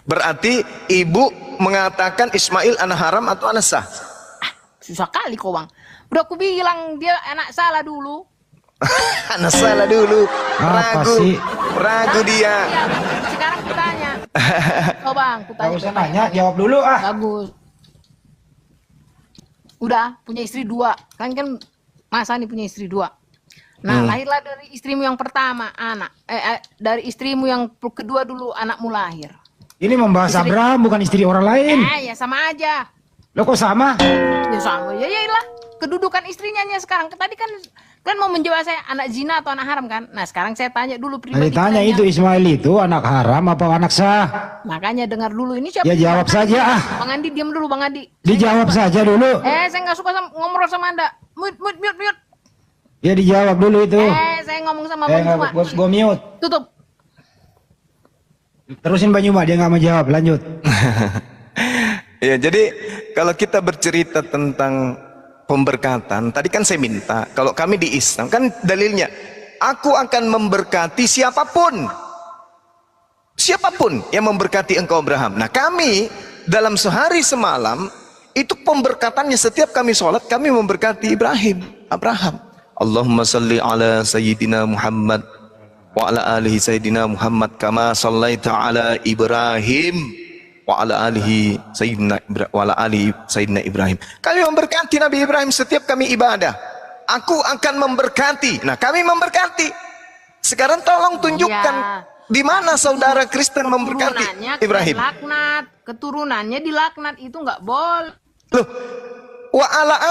Berarti ibu mengatakan Ismail anak haram atau anak sah? Susah kali kau bang. Udah aku bilang dia anak salah dulu. Anak salah dulu. Apa Ragu, sih? ragu dia. Iya, sekarang kutanya. Oh bang, Gak kutanya. usah nanya, jawab dulu ah. Bagus. Udah punya istri 2. Kan Masa nih punya istri 2. Nah, lahirlah dari istrimu yang pertama anak. Dari istrimu yang kedua dulu anakmu lahir. Ini membahas Istri- Abraham bukan istri orang lain. Ya sama aja. Lo kok sama? Ya sama. Ya iyalah. Kedudukan istrinya sekarang. Tadi kan mau menjawab saya anak zina atau anak haram kan? Nah, sekarang saya tanya dulu pribadi. Tanya saya. itu Ismail itu anak haram apa anak sah? Makanya dengar dulu ini siapa? Ya jawab saja ah. Bang Andi diam dulu Bang Andi. Dijawab saja dulu. Saya nggak suka ngobrol sama Anda. Mute. Ya dijawab dulu itu. Saya ngomong sama Bang Juma. Gua mute. Tutup. Terusin Bang Juma, dia nggak mau jawab. Lanjut. Ya, jadi kalau kita bercerita tentang pemberkatan, tadi kan saya minta, kalau kami di Islam, kan dalilnya, aku akan memberkati siapapun. Siapapun yang memberkati engkau Abraham. Nah kami, dalam sehari semalam, itu pemberkatannya setiap kami sholat, kami memberkati Abraham. Allahumma salli ala Sayyidina Muhammad wa ala alihi Sayyidina Muhammad kama sallaita ala Ibrahim wa ala alihi Sayyidina Ibrahim. Kami memberkati Nabi Ibrahim setiap kami ibadah. Aku akan memberkati. Nah, kami memberkati. Sekarang tolong tunjukkan di mana saudara Kristen memberkati Ibrahim. Keturunannya dilaknat itu nggak boleh. Loh, wa ala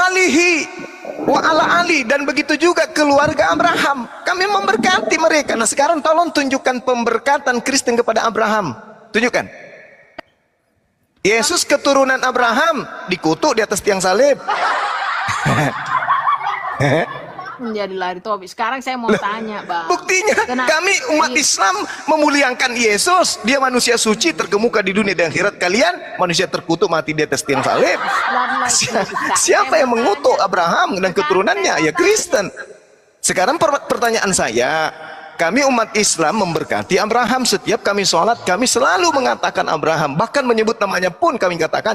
ali dan begitu juga keluarga Abraham. Kami memberkati mereka. Nah, sekarang tolong tunjukkan pemberkatan Kristen kepada Abraham. Tunjukkan. Yesus keturunan Abraham dikutuk di atas tiang salib. Menjadi lari topik. Sekarang saya mau tanya, Bang. Buktinya kami umat Islam memuliakan Yesus. Dia manusia suci terkemuka di dunia dan akhirat. Kalian manusia terkutuk mati di atas tiang salib. Siapa yang mengutuk Abraham dan keturunannya? Ya Kristen. Sekarang pertanyaan saya, kami umat Islam memberkati Abraham. Setiap kami sholat, kami selalu mengatakan Abraham. Bahkan menyebut namanya pun kami katakan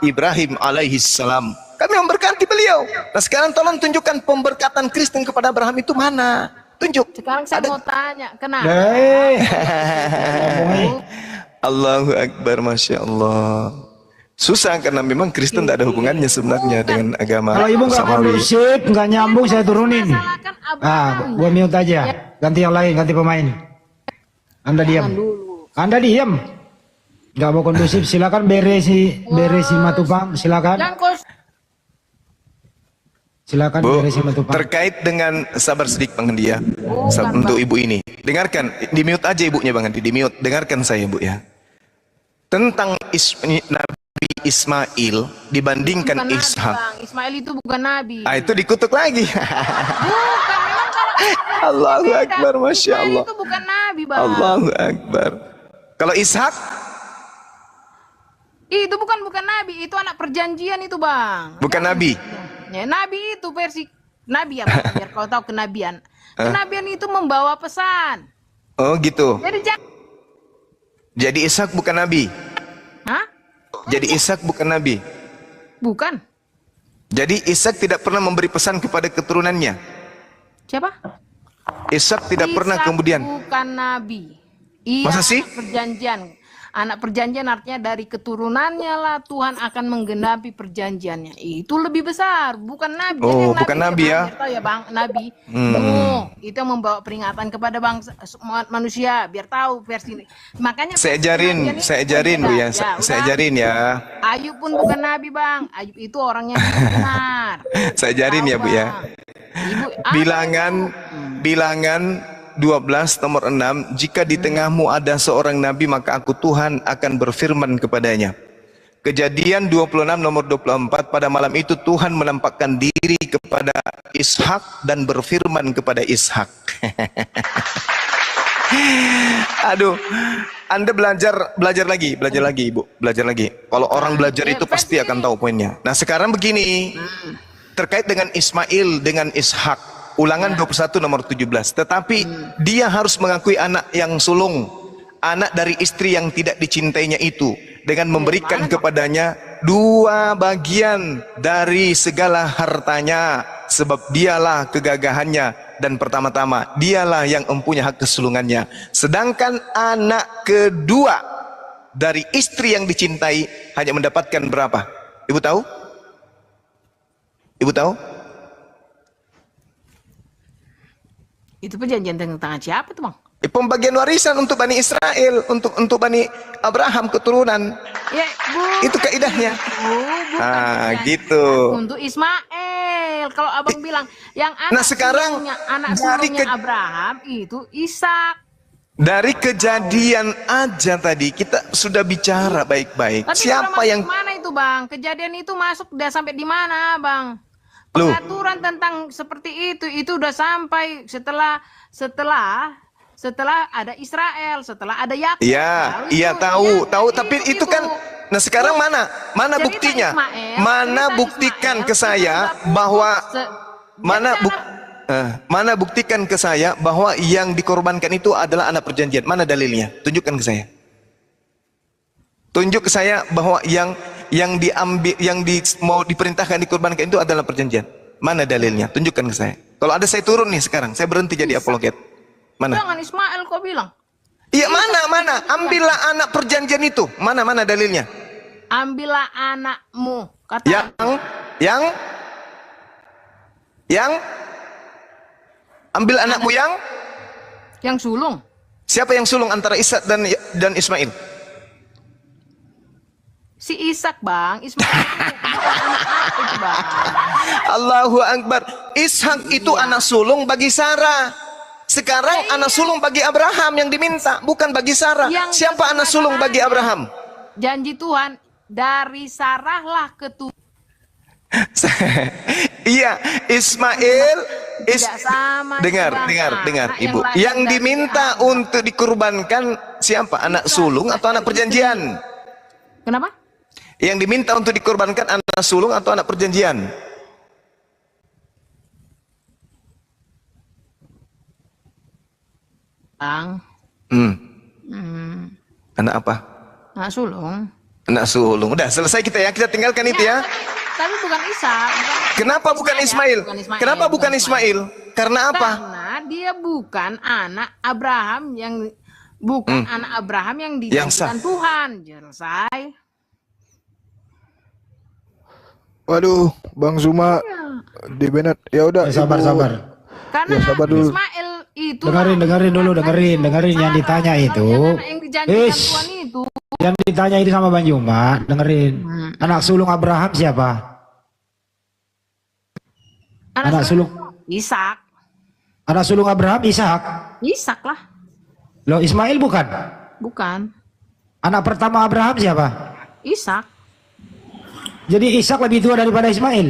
Ibrahim alaihi salam. Kami memberkati beliau. Nah sekarang tolong tunjukkan pemberkatan Kristen kepada Abraham itu mana? Tunjuk. Sekarang saya mau tanya, kenapa? Allahu Akbar, Masya Allah. Susah karena memang Kristen tidak ada hubungannya sebenarnya dengan agama. Kalau ibu nggak kondusif, nggak nyambung, saya turunin. Gua mute aja. Ganti yang lain, ganti pemain. Anda diam. Anda diam. Nggak mau kondusif, silakan beresi Matupang, silakan. Silakan Bu, Matupang. terkait dengan sabar sedikit Bang Andi ya. Untuk ibu ini. Dengarkan, di mute aja ibunya Bang Andi, di mute. Dengarkan saya Bu ya. Tentang Nabi Ismail dibandingkan Ishak. Ismail itu bukan nabi. Itu dikutuk lagi. Bukan, memang kalau Allahu Akbar, Masya Allah. Ismail itu bukan nabi, Bang. Allahu Akbar. Kalau Ishak? Itu bukan nabi, itu anak perjanjian itu, Bang. Bukan nabi. Ya, nabi itu versi nabi ya, Bang. Biar kau tahu kenabian. Kenabian itu membawa pesan. Oh gitu. Jadi Ishak bukan nabi. Hah? Jadi Ishak bukan nabi. Bukan. Jadi Ishak tidak pernah memberi pesan kepada keturunannya. Siapa? Ishak tidak pernah kemudian. Bukan nabi. Iya, Masa sih? Perjanjian. Anak perjanjian artinya dari keturunannya lah Tuhan akan menggenapi perjanjiannya. Itu lebih besar, bukan nabi. Oh, bukan nabi ya? Biar tahu ya Bang, nabi. Itu yang membawa peringatan kepada bangsa manusia, biar tahu versi ini. Makanya Saya ajarin Bu ya. Saya ajarin ya. Ayub pun bukan nabi, Bang. Ayub itu orangnya benar. Saya ajarin ya Bu ya. Bilangan 12 nomor 6, jika di tengahmu ada seorang nabi maka aku Tuhan akan berfirman kepadanya. Kejadian 26 nomor 24, pada malam itu Tuhan menampakkan diri kepada Ishak dan berfirman kepada Ishak. Aduh, Anda belajar lagi Ibu, belajar lagi. Kalau orang belajar itu pasti akan tahu poinnya. Nah sekarang begini, terkait dengan Ismail dengan Ishak. Ulangan 21 nomor 17. Tetapi dia harus mengakui anak yang sulung. anak dari istri yang tidak dicintainya itu dengan memberikan kepadanya 2 bagian dari segala hartanya, sebab dialah kegagahannya dan pertama-tama dialah yang mempunyai hak kesulungannya. Sedangkan anak kedua dari istri yang dicintai hanya mendapatkan berapa? Ibu tahu? Ibu tahu? Itu perjanjian tentang siapa tuh, Bang? Pembagian warisan untuk Bani Israel, untuk Bani Abraham keturunan. Ya, Itu kaidahnya. Bukan gitu. untuk Ismail. Kalau abang bilang yang Nah, sekarang anak dari sulungnya Abraham itu Ishak. Dari kejadian aja tadi kita sudah bicara baik-baik. Tapi Siapa yang mana itu, Bang? Kejadian itu masuk udah sampai di mana, Bang? Loh. Pengaturan tentang seperti itu udah sampai setelah ada Israel, setelah ada Yakub. Iya tahu, tapi itu kan. Nah sekarang mana Cerita buktinya? Ismail, Mana cerita buktikan Ismail ke saya itu bahwa Se- mana buktikan ke saya bahwa yang dikorbankan itu adalah anak perjanjian? Mana dalilnya? Tunjukkan ke saya. Tunjuk ke saya bahwa yang diambil, mau diperintahkan dikorbankan itu adalah perjanjian. Mana dalilnya? Tunjukkan ke saya. Kalau ada saya turun nih sekarang, saya berhenti jadi apologet. Mana? Jangan Ismail kau bilang. Iya mana? Ambillah anak perjanjian itu. Mana dalilnya? Ambillah anakmu. Kata yang ambil anakmu yang sulung. siapa yang sulung antara Ishak dan Ismail? Si Ishak, Bang. Ismail itu, Bang. Allahu Akbar. Ishak itu anak sulung bagi Sarah. Sekarang anak sulung bagi Abraham yang diminta, bukan bagi Sarah. Siapa anak sulung bagi Abraham? Janji Tuhan dari Sarah lah keturunan. Iya, Ismail dengar Ibu. Yang diminta untuk dikurbankan siapa? Anak sulung atau anak perjanjian? Kenapa? Yang diminta untuk dikorbankan anak sulung atau anak perjanjian? Bang. Anak apa? Anak sulung. Anak sulung. Udah selesai kita ya. Kita tinggalkan itu ya. Tapi bukan Ishak. Kenapa bukan Ismail? Kenapa bukan Ismail? Karena apa? Karena dia bukan anak Abraham yang anak Abraham yang dijanjikan Tuhan. Selesai. Waduh, Bang Zuma di Bennett. Ya udah, Sabar. Karena Ya, sabar dulu. Ismail itu Dengerin yang ditanya itu. yang dijanjikan Tuhan itu. Yang ditanya itu sama Bang Juma, dengerin. Anak sulung Abraham siapa? Anak sulung Ishak. Anak sulung Abraham Ishak. Ishak lah. Loh, Ismail bukan? Bukan. Anak pertama Abraham siapa? Ishak. Jadi Ishak lebih tua daripada Ismail.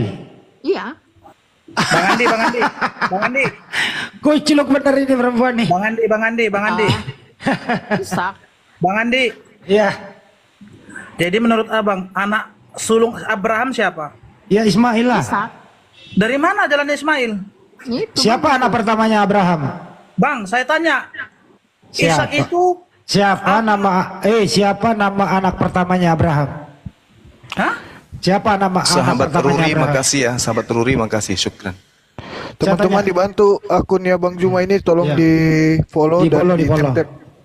Iya. Bang Andi. Kuciluk bener ini perempuan nih. Bang Andi. Ishak. Bang Andi. Iya. Jadi menurut Abang, anak sulung Abraham siapa? Ya Ismail lah. Ishak. Dari mana jalan Ismail? Itu. Siapa anak pertamanya Abraham? Bang, saya tanya. Ishak Siapa? itu Siapa nama anak pertamanya Abraham? Hah? Siapa nama anak Sahabat pertamanya Ruri, Abraham? makasih ya. Sahabat Ruri, makasih. Syukran. teman-teman tanya. dibantu akunnya Bang Juma ini tolong Ya. di follow Di dan follow, di follow.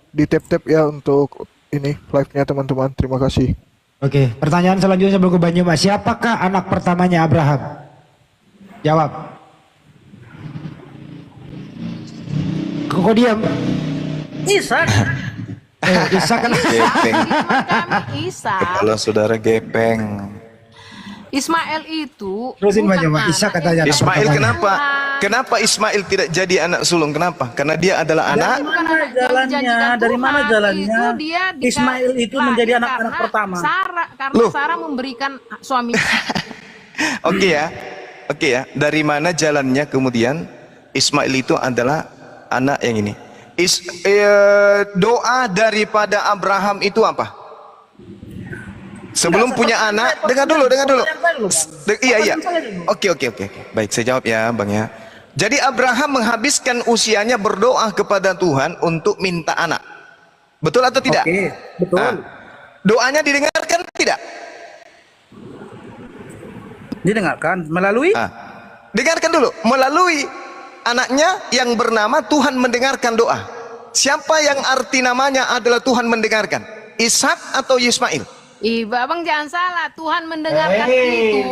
di tap ya untuk ini live-nya teman-teman. Terima kasih. Oke, pertanyaan selanjutnya sebelum ke Banyuma. Siapakah anak pertamanya Abraham? Jawab. Kok diam? Ishak. Ishak kan? Gepeng. Kami Ishak. Kalau saudara gepeng. Ismail itu Terusin bukan Banyuma. anak Ishak katanya. anak Ismail pertamanya. kenapa? Kenapa Ismail tidak jadi anak sulung? Kenapa? Karena dia adalah anak. Bukan anak yang Jalannya, dijanjikan dari mana Tuhan. jalannya? Itu dia Ismail itu menjadi lahir anak-anak karena pertama. Karena Loh. Sarah memberikan suami. Oke ya. Dari mana jalannya kemudian Ismail itu adalah anak yang ini? Doa daripada Abraham itu apa? Sebelum punya anak, dengar dulu. Iya. Oke. Baik, saya jawab ya, Bang ya. Jadi Abraham menghabiskan usianya berdoa kepada Tuhan untuk minta anak. Betul atau tidak? Oke, betul. Nah, doanya didengarkan tidak? Didengarkan melalui Nah, dengarkan dulu. Melalui anaknya yang bernama Tuhan mendengarkan doa. Siapa yang arti namanya adalah Tuhan mendengarkan? Ishak atau Ismail? Abang jangan salah, Tuhan mendengarkan itu.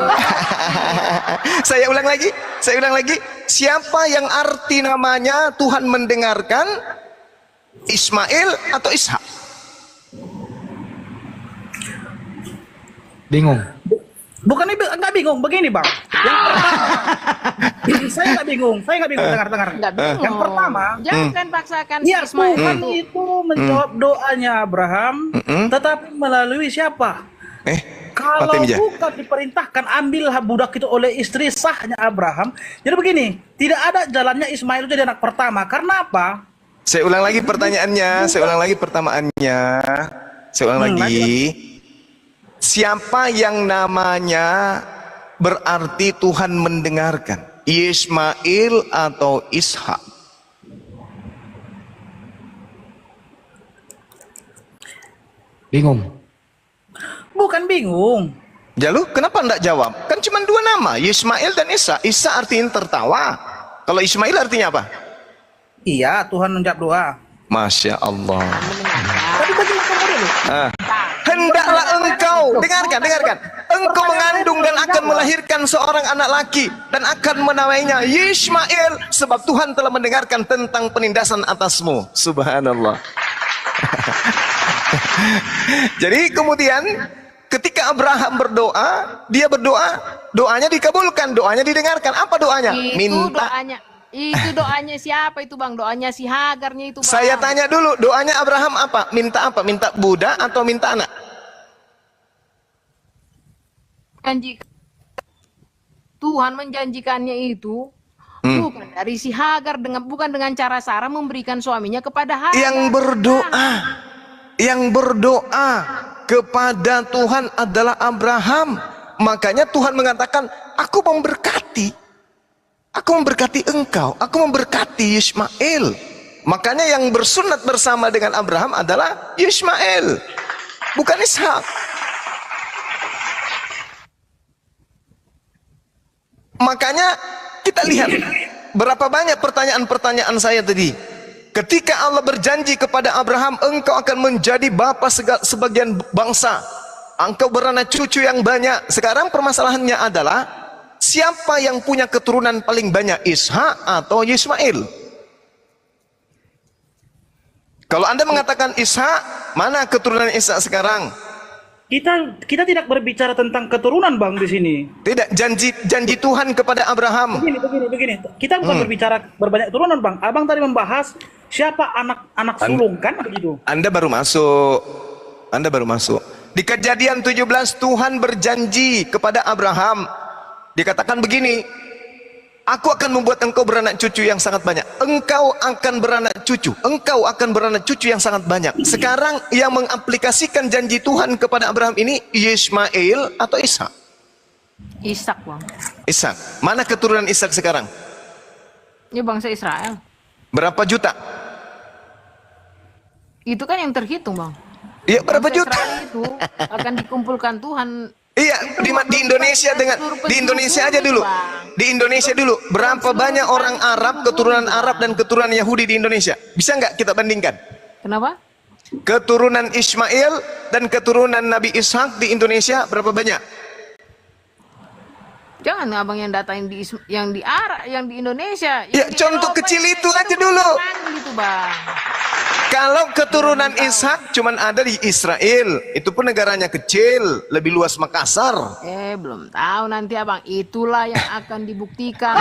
Saya ulang lagi. Siapa yang arti namanya Tuhan mendengarkan? Ismail atau Ishak? Bingung. bukan nggak bingung begini bang. Saya nggak bingung. Dengar. Nggak bingung. Yang pertama, Jangan paksakan si ya Ismail Tuhan itu. itu menjawab doanya Abraham, tetapi melalui siapa? Kalau Fatimah. bukan diperintahkan ambil budak itu oleh istri sahnya Abraham. Jadi begini, tidak ada jalannya Ismail itu jadi anak pertama. Karena apa? Saya ulang lagi pertanyaannya. Siapa yang namanya berarti Tuhan mendengarkan? Ismail atau Ishak? Bingung. Bukan bingung. Jalu, kenapa enggak jawab? Kan cuma dua nama, Ismail dan Ishak. Ishak artinya tertawa. Kalau Ismail artinya apa? Iya, Tuhan menjawab doa. Masya Allah. Tapi bagaimana dulu? Hendaklah engkau, dengarkan. Engkau mengandung dan akan melahirkan seorang anak laki dan akan menamainya Ismail, sebab Tuhan telah mendengarkan tentang penindasan atasmu. Subhanallah. Jadi kemudian ketika Abraham berdoa, dia berdoa, doanya dikabulkan, doanya didengarkan. Apa doanya? Itu doanya siapa itu bang? Doanya si Hagarnya itu bang. Saya tanya dulu, doanya Abraham apa? Minta apa? Minta budak atau minta anak? Tuhan menjanjikannya itu bukan dari si Hagar, bukan dengan cara Sarah memberikan suaminya kepada Hagar. Yang berdoa kepada Tuhan adalah Abraham. Makanya Tuhan mengatakan, aku memberkati engkau, aku memberkati Ismail. Makanya yang bersunat bersama dengan Abraham adalah Ismail, bukan Ishak. Makanya kita lihat berapa banyak pertanyaan-pertanyaan saya tadi. Ketika Allah berjanji kepada Abraham, engkau akan menjadi bapa sebagian bangsa, engkau beranak cucu yang banyak. Sekarang permasalahannya adalah siapa yang punya keturunan paling banyak, Ishak atau Ismail? Kalau Anda mengatakan Ishak, mana keturunan Ishak sekarang? Kita tidak berbicara tentang keturunan bang di sini. Tidak, janji Tuhan kepada Abraham. Begini. Kita bukan berbicara berbanyak keturunan bang. Abang tadi membahas siapa anak sulung kan begitu. Anda baru masuk. Di Kejadian 17 Tuhan berjanji kepada Abraham. Dikatakan begini, aku akan membuat engkau beranak cucu yang sangat banyak. Engkau akan beranak cucu yang sangat banyak. Sekarang yang mengaplikasikan janji Tuhan kepada Abraham ini Ismail atau Ishak? Ishak bang. Ishak. Mana keturunan Ishak sekarang? Ini bangsa Israel. Berapa juta? Itu kan yang terhitung bang. Iya, berapa Bangsa juta? Israel itu akan dikumpulkan Tuhan. Iya, di Indonesia di Indonesia aja dulu. Di Indonesia dulu, berapa banyak orang Arab, keturunan Arab dan keturunan Yahudi di Indonesia? Bisa nggak kita bandingkan? Kenapa? Keturunan Ismail dan keturunan Nabi Ishak di Indonesia berapa banyak? Jangan abang yang datain yang di Arab, yang di Indonesia. Ya, Yang di contoh Eropa kecil itu aja dulu. Gitu bang. Kalau keturunan Ishak cuman ada di Israel, itu pun negaranya kecil, lebih luas Makassar. Belum tahu nanti abang. Itulah yang akan dibuktikan.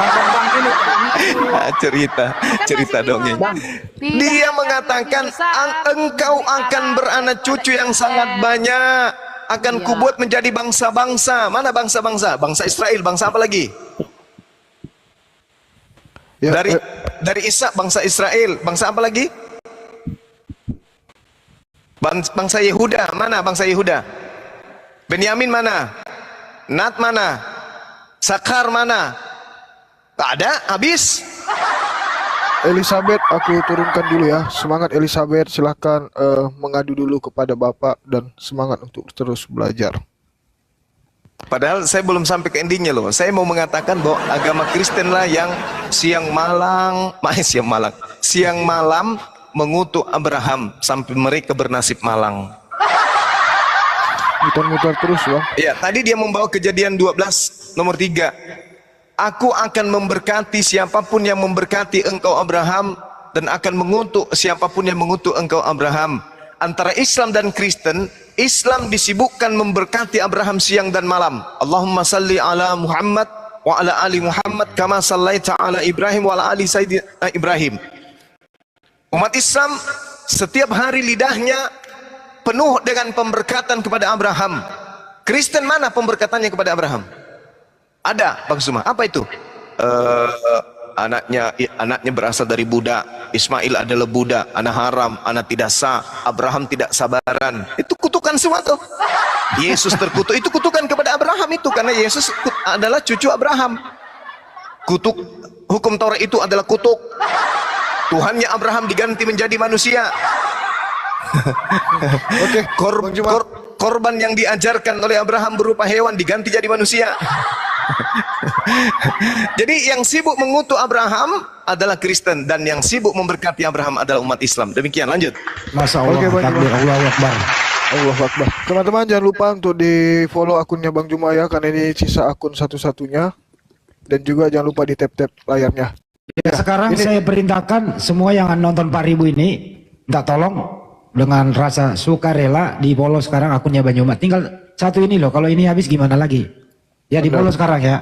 cerita dongeng. Dia mengatakan, engkau akan beranak cucu yang sangat banyak, akan kubuat menjadi bangsa-bangsa. Mana bangsa-bangsa? Bangsa Israel, bangsa apa lagi? Ya, Dari Ishak bangsa Israel, bangsa apa lagi? Bangsa Yehuda, mana bangsa Yehuda? Benyamin mana? Nat mana? Sakar mana? Tak ada, habis. Elizabeth aku turunkan dulu ya. Semangat Elizabeth, silahkan mengadu dulu kepada Bapak dan semangat untuk terus belajar. Padahal saya belum sampai ke endingnya loh. Saya mau mengatakan bahwa agama Kristen lah yang siang malam mengutuk Abraham sampai mereka bernasib malang. Muter-muter terus Bang. Ya, tadi dia membawa Kejadian 12 nomor 3. Aku akan memberkati siapapun yang memberkati engkau Abraham, dan akan mengutuk siapapun yang mengutuk engkau Abraham. Antara Islam dan Kristen, Islam disibukkan memberkati Abraham siang dan malam. Allahumma salli ala Muhammad wa ala ali Muhammad kama sallaita ala Ibrahim wa ala ali Sayyidina Ibrahim. Umat Islam setiap hari lidahnya penuh dengan pemberkatan kepada Abraham. Kristen mana pemberkatannya kepada Abraham? Ada, Bang Suma. Apa itu? Anaknya berasal dari budak. Ismail adalah budak. Anak haram, anak tidak sah. Abraham tidak sabaran. Itu kutukan semua tuh. Yesus terkutuk. Itu kutukan kepada Abraham itu, karena Yesus adalah cucu Abraham. Kutuk hukum Taurat itu adalah kutuk. Tuhannya Abraham diganti menjadi manusia. Oke, Korban yang diajarkan oleh Abraham berupa hewan diganti jadi manusia. Jadi yang sibuk mengutuk Abraham adalah Kristen, dan yang sibuk memberkati Abraham adalah umat Islam. Demikian, lanjut. Masya Allah, Oke, baik, takbir, Allahu Akbar. Allahu Akbar. Teman-teman jangan lupa untuk di follow akunnya Bang Juma ya, karena ini sisa akun satu-satunya. Dan juga jangan lupa di tap-tap layarnya. Ya, sekarang saya perintahkan semua yang nonton 4.000 ini, minta tolong dengan rasa sukarela di follow sekarang akunnya Bang Juma. Tinggal satu ini loh, kalau ini habis gimana lagi? Ya di follow sekarang ya.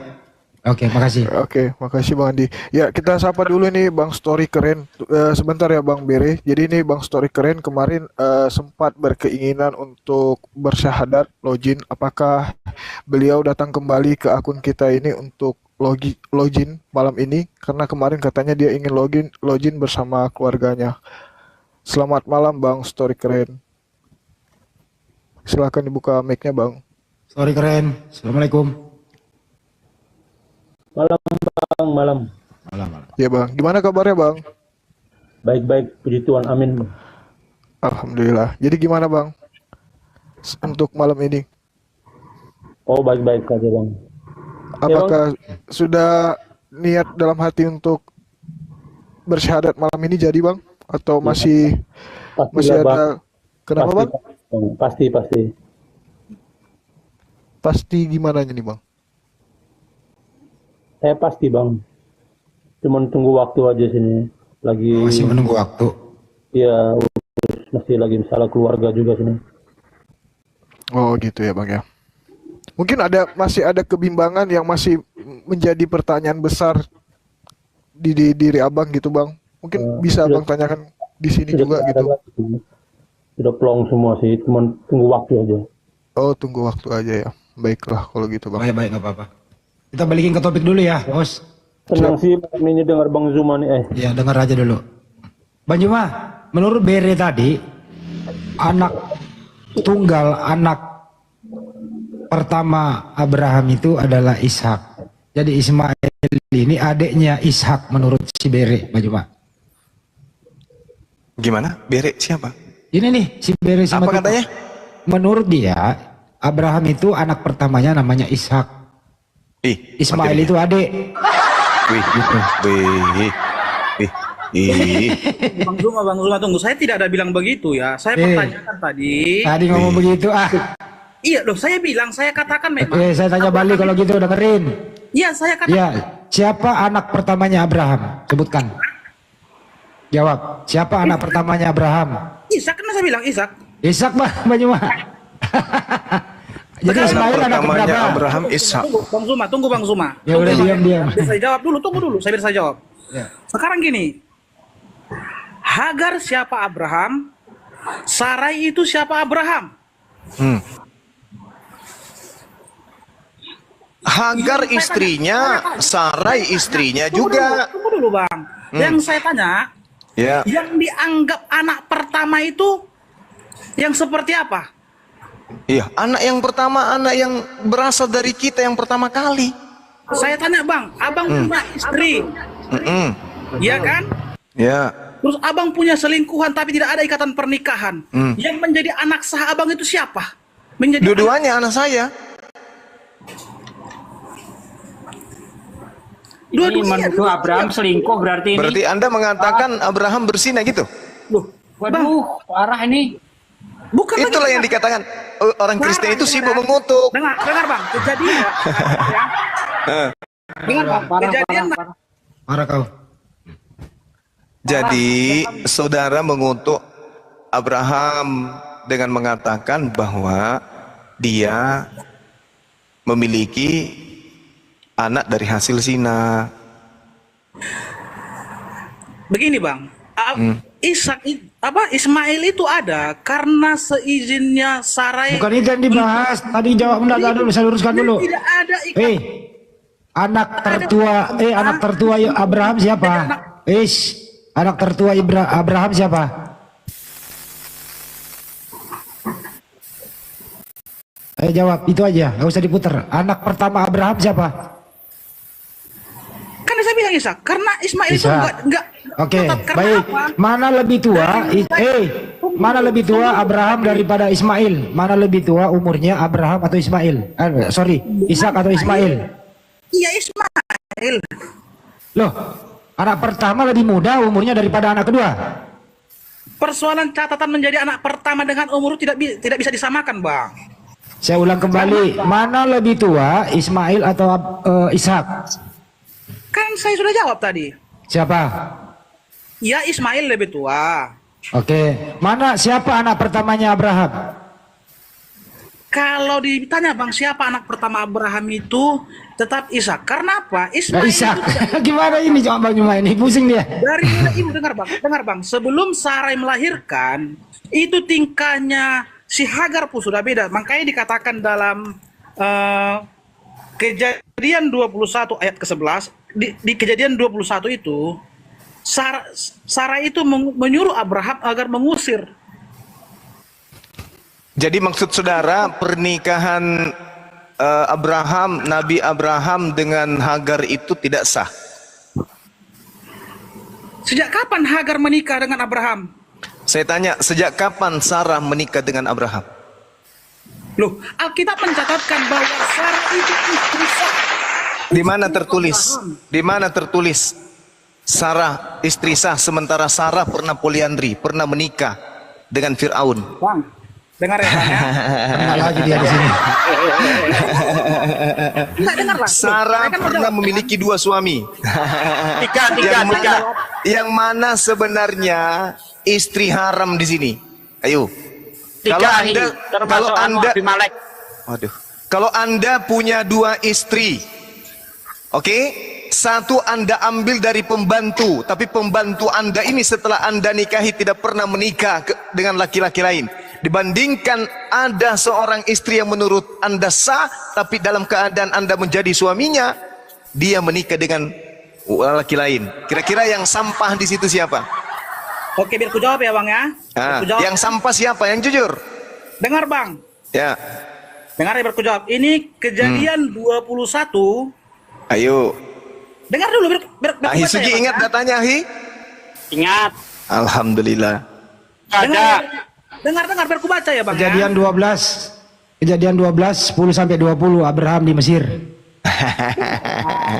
Oke, makasih. Oke, makasih Bang Andi. Ya, kita sapa dulu nih Bang Story Keren. Sebentar ya Bang Bere. Jadi ini Bang Story Keren kemarin sempat berkeinginan untuk bersyahadat login. Apakah beliau datang kembali ke akun kita ini untuk login malam ini? Karena kemarin katanya dia ingin login bersama keluarganya. Selamat malam Bang Story Keren. Silakan dibuka mic-nya Bang. Story Keren. Assalamualaikum. Malam Bang, malam. Malam. Ya Bang, gimana kabarnya Bang? Baik-baik, puji Tuhan, amin. Alhamdulillah. Jadi gimana Bang untuk malam ini? Oh, baik-baik saja Bang. Apakah sudah niat dalam hati untuk bersyahadat malam ini jadi Bang? Atau masih Pastilah, ada? Bang. Kenapa Bang? Pasti. Pasti gimana nih Bang? Saya pasti Bang. Cuman tunggu waktu aja sini. Lagi Masih menunggu waktu. ya masih lagi masalah keluarga juga sini. Oh gitu ya Bang ya. Mungkin masih ada kebimbangan yang masih menjadi pertanyaan besar di diri Abang gitu Bang. Mungkin bisa sudah- Abang tanyakan di sini Sudah juga ada gitu. lagi. Sudah plong semua sih. Cuman tunggu waktu aja. Oh tunggu waktu aja ya. Baiklah kalau gitu Bang. Baik, nggak apa-apa. Kita balikin ke topik dulu ya, Bos. Senang sih ini dengar Bang Zuma nih. Ya, dengar aja dulu. Bang Juma, menurut Bere tadi, anak tunggal, anak pertama Abraham itu adalah Ishak. Jadi Ismail ini adiknya Ishak menurut si Bere, Bang Juma. Gimana? Bere siapa? Ini nih, si Bere sama Apa katanya? Menurut dia, Abraham itu anak pertamanya namanya Ishak. Ismail itu adik. Wih, gitu. Bang Zuma tunggu. Saya tidak ada bilang begitu ya. Saya pertanyakan tadi. Tadi ngomong begitu, Iya loh, saya bilang, saya katakan memang. Oke, saya tanya balik kalau gitu, dengerin. Iya, saya katakan. Ya, siapa anak pertamanya Abraham? Sebutkan. Jawab. Siapa anak pertamanya Abraham? Ishak, kan saya bilang Ishak. Ishak, Bang Juma. Jadi Anak Ismail anak pertamanya keberapa? Abraham Ishak. Tunggu Bang Zuma. Ya udah, diam. Biar saya jawab dulu, tunggu dulu, saya jawab. Ya. Sekarang gini, Hagar siapa Abraham? Sarai itu siapa Abraham? Hagar istrinya, Sarai istrinya juga. Tunggu dulu Bang. Yang saya tanya, Ya. yang dianggap anak pertama itu yang seperti apa? Iya, anak yang pertama, anak yang berasal dari kita yang pertama kali. Saya tanya Bang, Abang punya istri, iya kan? Ya. Terus abang punya selingkuhan tapi tidak ada ikatan pernikahan. Yang menjadi anak sah abang itu siapa? Menjadi Dua-duanya anak saya. Ini dua-duanya. menuduh Abraham selingkuh berarti ini. Berarti Anda mengatakan Abraham berzina gitu? Loh, Waduh, parah ini. bukan Itulah begitu, yang Bang. dikatakan orang Kristen itu sibuk Dengar. mengutuk. Dengar Bang, kejadian Dengar Bang, parah, Kejadian, parah, Bang. parah. Marah kau. Jadi saudara mengutuk Abraham dengan mengatakan bahwa dia memiliki anak dari hasil zina. Begini Bang, Ismail itu ada karena seizinnya Sarai. Bukan itu yang dibahas. Tadi jawab mendadak dulu, saya luruskan dulu. Tidak ada ikatan. Anak tertua Abraham siapa? Anak tertua Abraham siapa? Ayo jawab, itu aja, nggak usah diputar. Anak pertama Abraham siapa? Kan saya bilang Ishak, karena Ismail itu Ishak. enggak. Oke, Karena baik. apa? Mana lebih tua? Mana lebih tua Abraham daripada Ismail? Mana lebih tua umurnya Abraham atau Ismail? Sorry, Ishak atau Ismail? Iya Ismail. Loh, anak pertama lebih muda umurnya daripada anak kedua. Persoalan catatan menjadi anak pertama dengan umur tidak bisa disamakan Bang. Saya ulang kembali, mana lebih tua Ismail atau Ishak? Kan saya sudah jawab tadi. Siapa? Ya Ismail lebih tua. Oke, siapa anak pertamanya Abraham? Kalau ditanya Bang siapa anak pertama Abraham itu tetap Ishak. Karena apa? Nah, Ismail Ishak. itu Gimana ini coba Bang Juma ini pusing dia. dari ibu dengar Bang. Sebelum Sarai melahirkan itu tingkahnya si Hagar pun sudah beda. Makanya dikatakan dalam Kejadian 21 ayat ke-11 di Kejadian 21 itu Sarah itu menyuruh Abraham agar mengusir. Jadi maksud saudara pernikahan Nabi Abraham dengan Hagar itu tidak sah. Sejak kapan Hagar menikah dengan Abraham? Saya tanya, sejak kapan Sarah menikah dengan Abraham? Loh, Alkitab mencatatkan bahwa Sarah itu istri sah. Di mana tertulis? Di mana tertulis Sarah istri sah sementara Sarah pernah poliandri, pernah menikah dengan Firaun? Bang, dengar ya Bang ya. Kena lagi dia di sini. Enggak dengar Bang. Sarah Saya kan mau pernah jawab. memiliki 2 suami. Yang mana sebenarnya istri haram di sini? Ayo. Kalau Anda punya 2 istri, oke, satu Anda ambil dari pembantu, tapi pembantu Anda ini setelah Anda nikahi tidak pernah menikah dengan laki-laki lain. Dibandingkan ada seorang istri yang menurut Anda sah, tapi dalam keadaan Anda menjadi suaminya, dia menikah dengan laki lain. Kira-kira yang sampah di situ siapa? Oke, biar ku jawab ya Bang ya. Biar ku jawab. Yang sampah siapa? Yang jujur. Dengar Bang. Ya. Dengar ya biar ku jawab. Ini Kejadian 21. Ayo. Dengar dulu biar ku Ahi baca Sugi ya, Bang, ingat ya. datanya Ahi? Ingat. Alhamdulillah. Dengar biar ku baca ya Bang. Kejadian Ya. 12 10 sampai 20 Abraham di Mesir.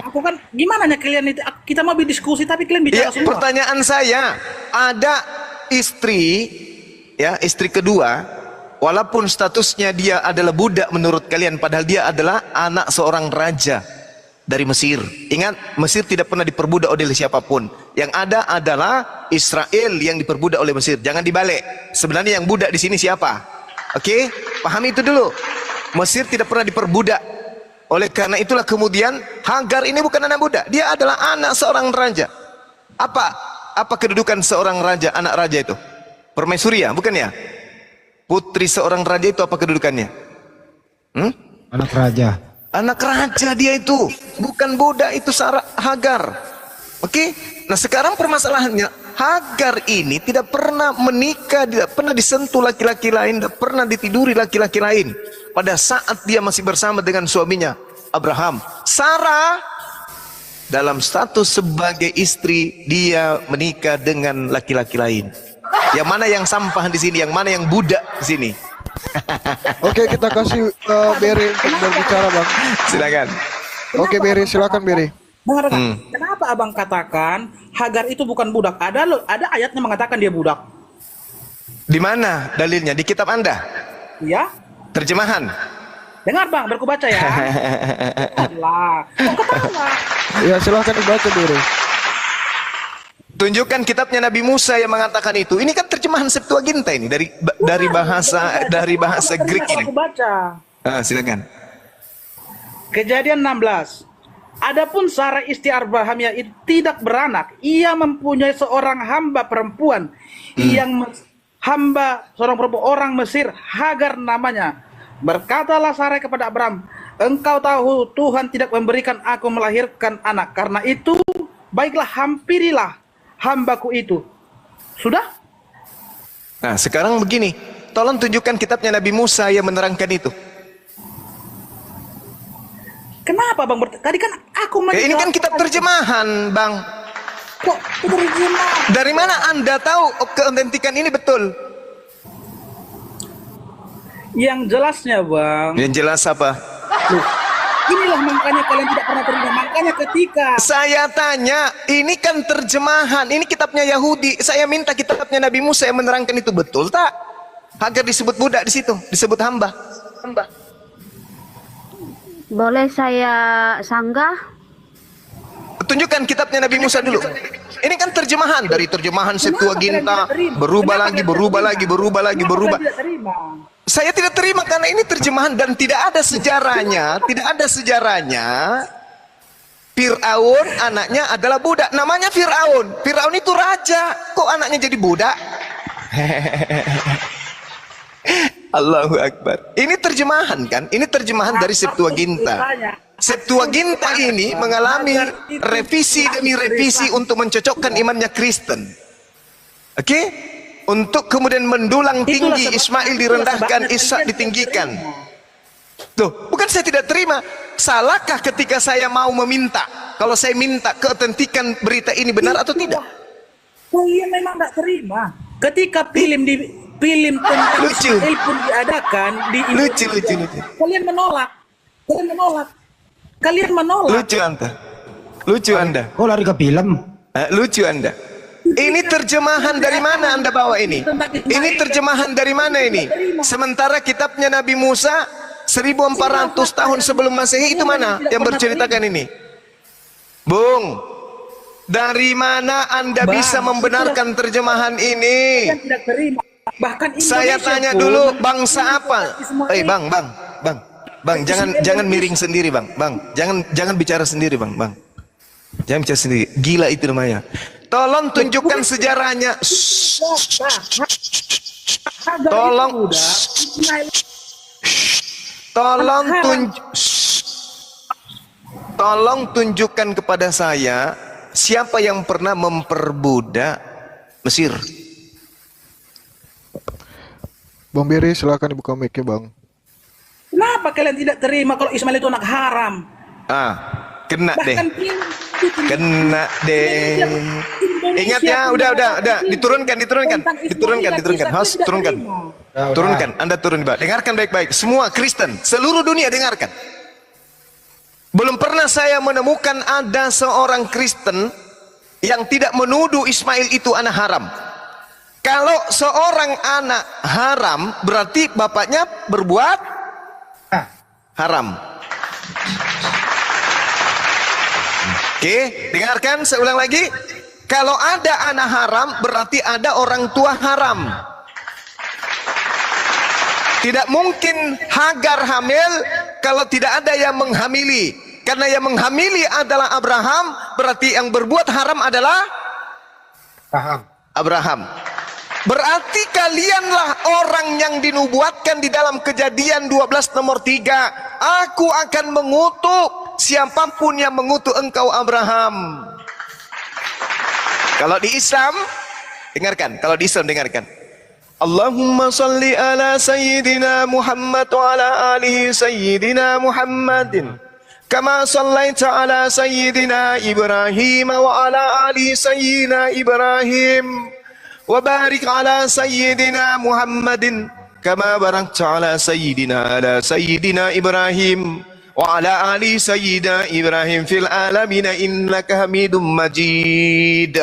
Aku kan gimana ya kalian itu kita mau berdiskusi tapi kalian bicara Ya, semua. pertanyaan saya, ada istri, ya istri kedua, walaupun statusnya dia adalah budak menurut kalian, padahal dia adalah anak seorang raja dari Mesir. Ingat, Mesir tidak pernah diperbudak oleh siapapun. Yang ada adalah Israel yang diperbudak oleh Mesir. Jangan dibalik. Sebenarnya yang budak di sini siapa? Oke, pahami itu dulu. Mesir tidak pernah diperbudak. Oleh karena itulah kemudian Hagar ini bukan anak budak, dia adalah anak seorang raja. Apa kedudukan seorang raja, anak raja itu? Permaisuria, bukan ya? Putri seorang raja itu apa kedudukannya? Anak raja. Anak raja dia itu, bukan budak, itu Sarah Hagar. Oke? Nah sekarang permasalahannya, Hagar ini tidak pernah menikah, tidak pernah disentuh laki-laki lain, tidak pernah ditiduri laki-laki lain. Pada saat dia masih bersama dengan suaminya Abraham. Sarah dalam status sebagai istri dia menikah dengan laki-laki lain. Yang mana yang sampah di sini, yang mana yang budak di sini? Oke, kita kasih Beri untuk berbicara, Bang. Silakan. Oke, Beri, silakan Beri. Kenapa abang katakan Hagar itu bukan budak? Ada ayatnya mengatakan dia budak. Di mana dalilnya? Di kitab Anda? Ya, Terjemahan? dengar bang, berku baca ya. Allah, kok ketawa? Ya, silakan dibaca Beri. Tunjukkan kitabnya Nabi Musa yang mengatakan itu. Ini kan terjemahan Septuaginta ini dari bahasa Greek ini. Aku baca. Silakan. Kejadian 16. Adapun Sarah istri Abraham yang tidak beranak, ia mempunyai seorang hamba perempuan yang seorang perempuan orang Mesir, Hagar namanya. Berkatalah Sarah kepada Abraham, engkau tahu Tuhan tidak memberikan aku melahirkan anak, karena itu baiklah hampirilah hambaku itu. Sudah? Nah, sekarang begini, tolong tunjukkan kitabnya Nabi Musa yang menerangkan itu. Kenapa bang? Tadi kan aku Ini kan kitab terjemahan, Bang. Kok terjemah? Dari mana Anda tahu keautentikan ini betul? Yang jelasnya bang. Yang jelas apa? Loh, inilah makanya kalian tidak pernah terima. Makanya ketika Saya tanya, ini kan terjemahan, ini kitabnya Yahudi. Saya minta kitabnya Nabi Musa yang menerangkan itu betul tak? Hagar disebut budak di situ, disebut hamba. Boleh saya sanggah? Tunjukkan kitabnya Nabi Musa dulu. Ini kan terjemahan dari terjemahan Septuaginta, berubah lagi. Saya tidak terima karena ini terjemahan dan tidak ada sejarahnya, Fir'aun anaknya adalah budak. Namanya Fir'aun. Fir'aun itu raja. Kok anaknya jadi budak? Allahu Akbar. Ini terjemahan kan? Ini terjemahan dari Septuaginta. Septuaginta ini mengalami revisi demi revisi untuk mencocokkan imannya Kristen. Oke? Untuk kemudian mendulang tinggi, Ismail direndahkan, Ishak ditinggikan. Tuh, bukan saya tidak terima. Salahkah ketika saya mau meminta? Kalau saya minta keautentikan berita ini benar atau tidak? kalian memang tidak terima. Ketika film tentang Lucu. Israel pun diadakan di Lucu. Kalian menolak. Kalian menolak. Lucu Anda. Kok lari ke film? Lucu Anda. Ini terjemahan dari mana Anda bawa ini? Ini terjemahan dari mana ini? Sementara kitabnya Nabi Musa 1400 tahun sebelum Masehi itu mana yang berceritakan ini? Bung, dari mana Anda bisa membenarkan terjemahan ini? Tidak terima. Bahkan Saya tanya dulu, bangsa apa? Bang, jangan miring sendiri, Bang. Jangan bicara sendiri, Bang. Jangan bicara sendiri. Gila itu namanya. Tolong tunjukkan sejarahnya. Tolong tunjukkan kepada saya siapa yang pernah memperbudak Mesir. Bang Beri, silakan dibuka mic-nya, Bang. Kenapa kalian tidak terima kalau Ismail itu anak haram? Kena deh. Bahkan Kena deh. Ingat ya, udah. Diturunkan. Host, turunkan. Anda turun, Pak. Dengarkan baik-baik. Semua Kristen, seluruh dunia dengarkan. Belum pernah saya menemukan ada seorang Kristen yang tidak menuduh Ismail itu anak haram. Kalau seorang anak haram, berarti bapaknya berbuat haram. Oke, dengarkan, saya ulang lagi. Kalau ada anak haram, berarti ada orang tua haram. Tidak mungkin Hagar hamil kalau tidak ada yang menghamili. Karena yang menghamili adalah Abraham, berarti yang berbuat haram adalah Abraham. Berarti kalianlah orang yang dinubuatkan di dalam Kejadian 12 nomor 3. Aku akan mengutuk siapapun yang mengutuk engkau Abraham. Kalau di Islam, dengarkan. Allahumma salli ala Sayyidina Muhammad wa ala alihi Sayyidina Muhammadin. Kama sallaita ala sayyidina Ibrahim wa ala ali sayyidina Ibrahim wa barik ala sayyidina Muhammadin kama barakta ala sayyidina Ibrahim wa ala ali sayyidina Ibrahim fil alamin innaka Hamidum Majid.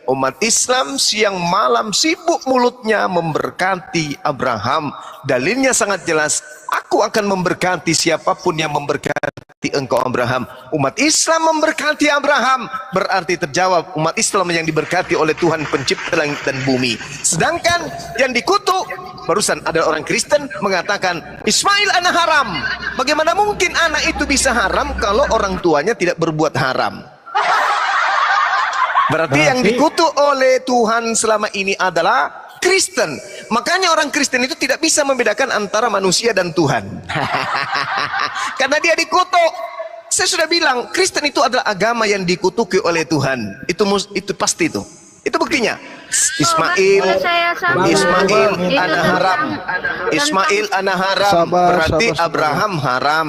Umat Islam siang malam sibuk mulutnya memberkati Abraham. Dalilnya sangat jelas. Aku akan memberkati siapapun yang memberkati engkau Abraham. Umat Islam memberkati Abraham, berarti terjawab umat Islam yang diberkati oleh Tuhan pencipta langit dan bumi. Sedangkan yang dikutuk barusan ada orang Kristen mengatakan Ismail anak haram. Bagaimana mungkin anak itu bisa haram kalau orang tuanya tidak berbuat haram? Berarti yang dikutuk oleh Tuhan selama ini adalah Kristen. Makanya orang Kristen itu tidak bisa membedakan antara manusia dan Tuhan. Karena dia dikutuk. Saya sudah bilang, Kristen itu adalah agama yang dikutuki oleh Tuhan. Itu pasti itu. Itu buktinya. Ismail anak haram. Ismail anak haram. Berarti Abraham haram.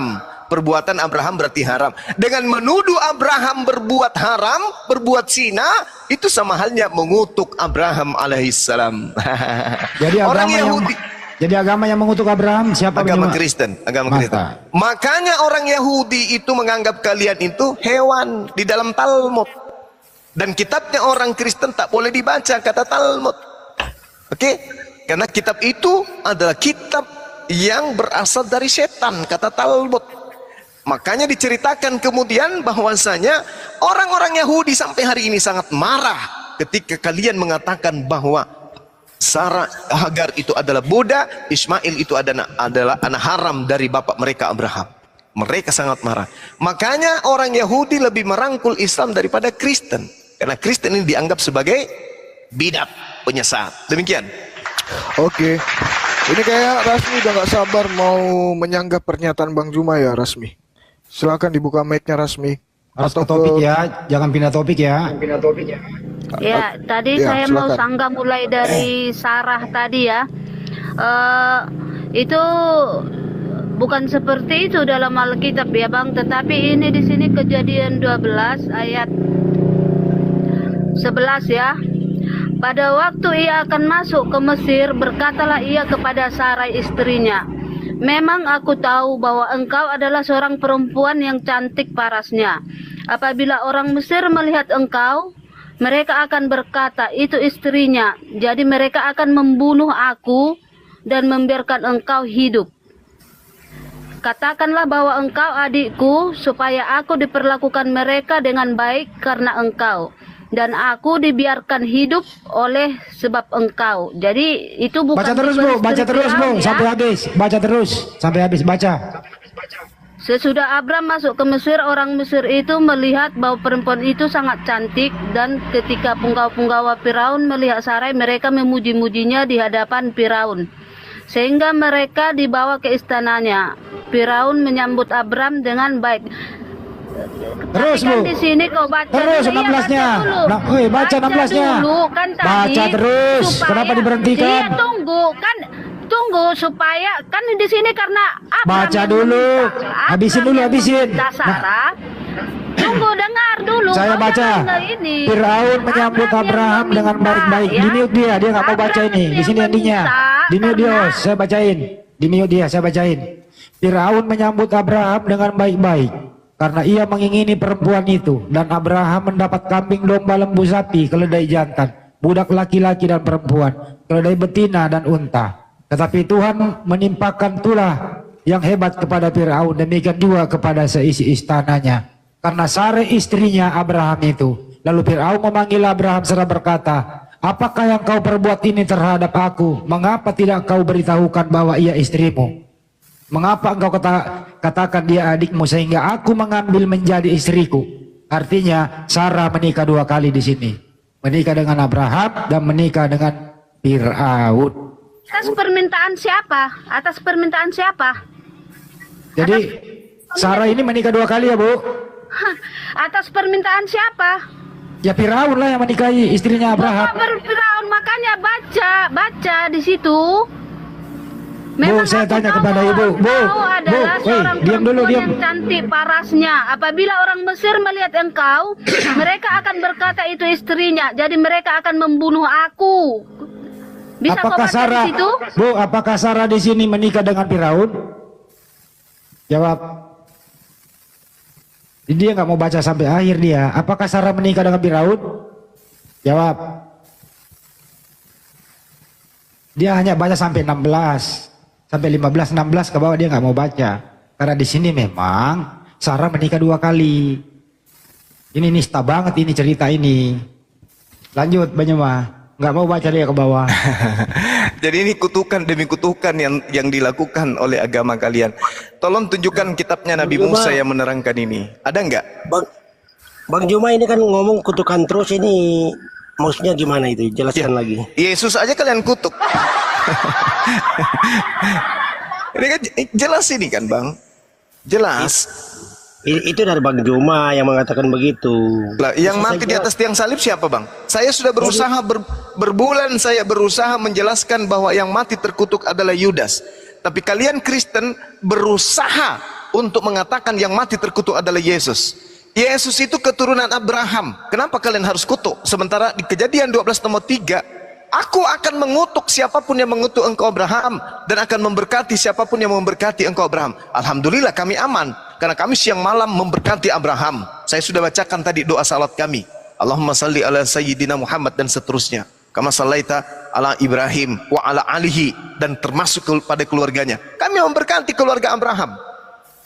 Perbuatan Abraham berarti haram. Dengan menuduh Abraham berbuat haram, berbuat zina, itu sama halnya mengutuk Abraham alaihissalam. Jadi orang agama Yahudi, jadi agama yang mengutuk Abraham siapa? agama Kristen, agama Kristen. Makanya orang Yahudi itu menganggap kalian itu hewan di dalam Talmud. Dan kitabnya orang Kristen tak boleh dibaca kata Talmud. Oke? Karena kitab itu adalah kitab yang berasal dari setan kata Talmud. Makanya diceritakan kemudian bahwasanya orang-orang Yahudi sampai hari ini sangat marah ketika kalian mengatakan bahwa Sarah Hagar itu adalah Buddha, Ismail itu adalah anak haram dari bapak mereka Abraham. Mereka sangat marah. Makanya orang Yahudi lebih merangkul Islam daripada Kristen. Karena Kristen ini dianggap sebagai bidat, penyesat. Demikian. Oke. Ini kayak Rasmi udah gak sabar mau menyanggah pernyataan Bang Juma ya, Rasmi. Silakan dibuka mic-nya, Rasmi. Harus ke topik ya, jangan pindah topik ya. Ya, tadi Ya, saya mau silakan. sanggah mulai dari Sarah tadi ya. Itu bukan seperti itu dalam Alkitab ya Bang, tetapi ini di sini Kejadian 12 ayat 11 ya. Pada waktu ia akan masuk ke Mesir, berkatalah ia kepada Sarai istrinya, memang aku tahu bahwa engkau adalah seorang perempuan yang cantik parasnya. Apabila orang Mesir melihat engkau, mereka akan berkata, itu istrinya. Jadi mereka akan membunuh aku dan membiarkan engkau hidup. Katakanlah bahwa engkau adikku, supaya aku diperlakukan mereka dengan baik karena engkau. Dan aku dibiarkan hidup oleh sebab engkau. Jadi itu bukan Baca terus Bu, baca terus Bu, ya. sampai habis. Baca terus, sampai habis baca. Sesudah Abram masuk ke Mesir, orang Mesir itu melihat bahwa perempuan itu sangat cantik. Dan ketika punggawa-punggawa Firaun melihat Sarai, mereka memuji-mujinya di hadapan Firaun. Sehingga mereka dibawa ke istananya. Firaun menyambut Abram dengan baik. Terus Kan Bu. di sini kau baca Terus dulu. 16-nya. Baca dulu. Baca 16-nya. Dulu, kan tadi, Baca terus. Kenapa diberhentikan? Iya, tunggu supaya kan di sini karena Abraham Baca yang dulu. meminta, Habisin dulu, yang habisin. meminta Sarah. Tunggu, dengar dulu. Saya Kau baca. jangan ini. Firaun menyambut yang Abraham dengan meminta, baik-baik. ya. Di mute dia nggak mau baca Abraham ini. Di sini yang endingnya. meminta Di mute dia, karena- saya bacain. Di mute dia, saya bacain. Firaun menyambut Abraham dengan baik-baik karena ia mengingini perempuan itu, dan Abraham mendapat kambing, domba, lembu, sapi, keledai jantan, budak laki-laki dan perempuan, keledai betina dan unta. Tetapi Tuhan menimpakan tulah yang hebat kepada Firaun, demikian juga kepada seisi istananya, karena Sarai istrinya Abraham itu. Lalu Firaun memanggil Abraham serta berkata, apakah yang kau perbuat ini terhadap aku? Mengapa tidak kau beritahukan bahwa ia istrimu? Mengapa engkau katakan dia adikmu sehingga aku mengambil menjadi istriku? Artinya Sarah menikah dua kali di sini. Menikah dengan Abraham dan menikah dengan Firaun. Atas permintaan siapa? Atas permintaan siapa? Jadi Sarah ini menikah dua kali ya Bu? Atas permintaan siapa? Ya Firaun lah yang menikahi istrinya Abraham. Bapak Firaun, makanya baca di situ. Memang saya aku tanya tahu kepada ibu, Bu, engkau adalah woi, seorang diam dulu, perempuan diam. yang cantik parasnya. Apabila orang Mesir melihat engkau, mereka akan berkata itu istrinya. Jadi mereka akan membunuh aku. Bisa kau Apakah baca Sarah, di situ? Bu, apakah Sarah di sini menikah dengan Firaun? Jawab. Dia nggak mau baca sampai akhir dia. Apakah Sarah menikah dengan Firaun? Jawab. Dia hanya baca sampai 16, sampai 15, 16 ke bawah dia nggak mau baca. Karena di sini memang Sarah menikah 2 kali. Ini nista banget ini cerita ini. Lanjut Banyuma. Nggak mau baca dia ke bawah. Jadi ini kutukan demi kutukan yang dilakukan oleh agama kalian. Tolong tunjukkan kitabnya Nabi Musa yang menerangkan ini. Ada nggak? Bang Juma ini kan ngomong kutukan terus, ini maksudnya gimana itu? Jelaskan lagi. Yesus aja kalian kutuk. Ini kan jelas ini kan Bang? Jelas. Itu dari Bang Juma yang mengatakan begitu. Lah, yang mati di atas tiang salib siapa Bang? Saya sudah berusaha berbulan saya berusaha menjelaskan bahwa yang mati terkutuk adalah Yudas. Tapi kalian Kristen berusaha untuk mengatakan yang mati terkutuk adalah Yesus. Yesus itu keturunan Abraham. Kenapa kalian harus kutuk? Sementara di Kejadian 12 nomor 3, aku akan mengutuk siapapun yang mengutuk engkau Abraham, dan akan memberkati siapapun yang memberkati engkau Abraham. Alhamdulillah kami aman, karena kami siang malam memberkati Abraham. Saya sudah bacakan tadi doa salat kami. Allahumma salli ala sayyidina Muhammad dan seterusnya. Kama sallaita ala Ibrahim wa ala alihi, dan termasuk pada keluarganya. Kami memberkati keluarga Abraham.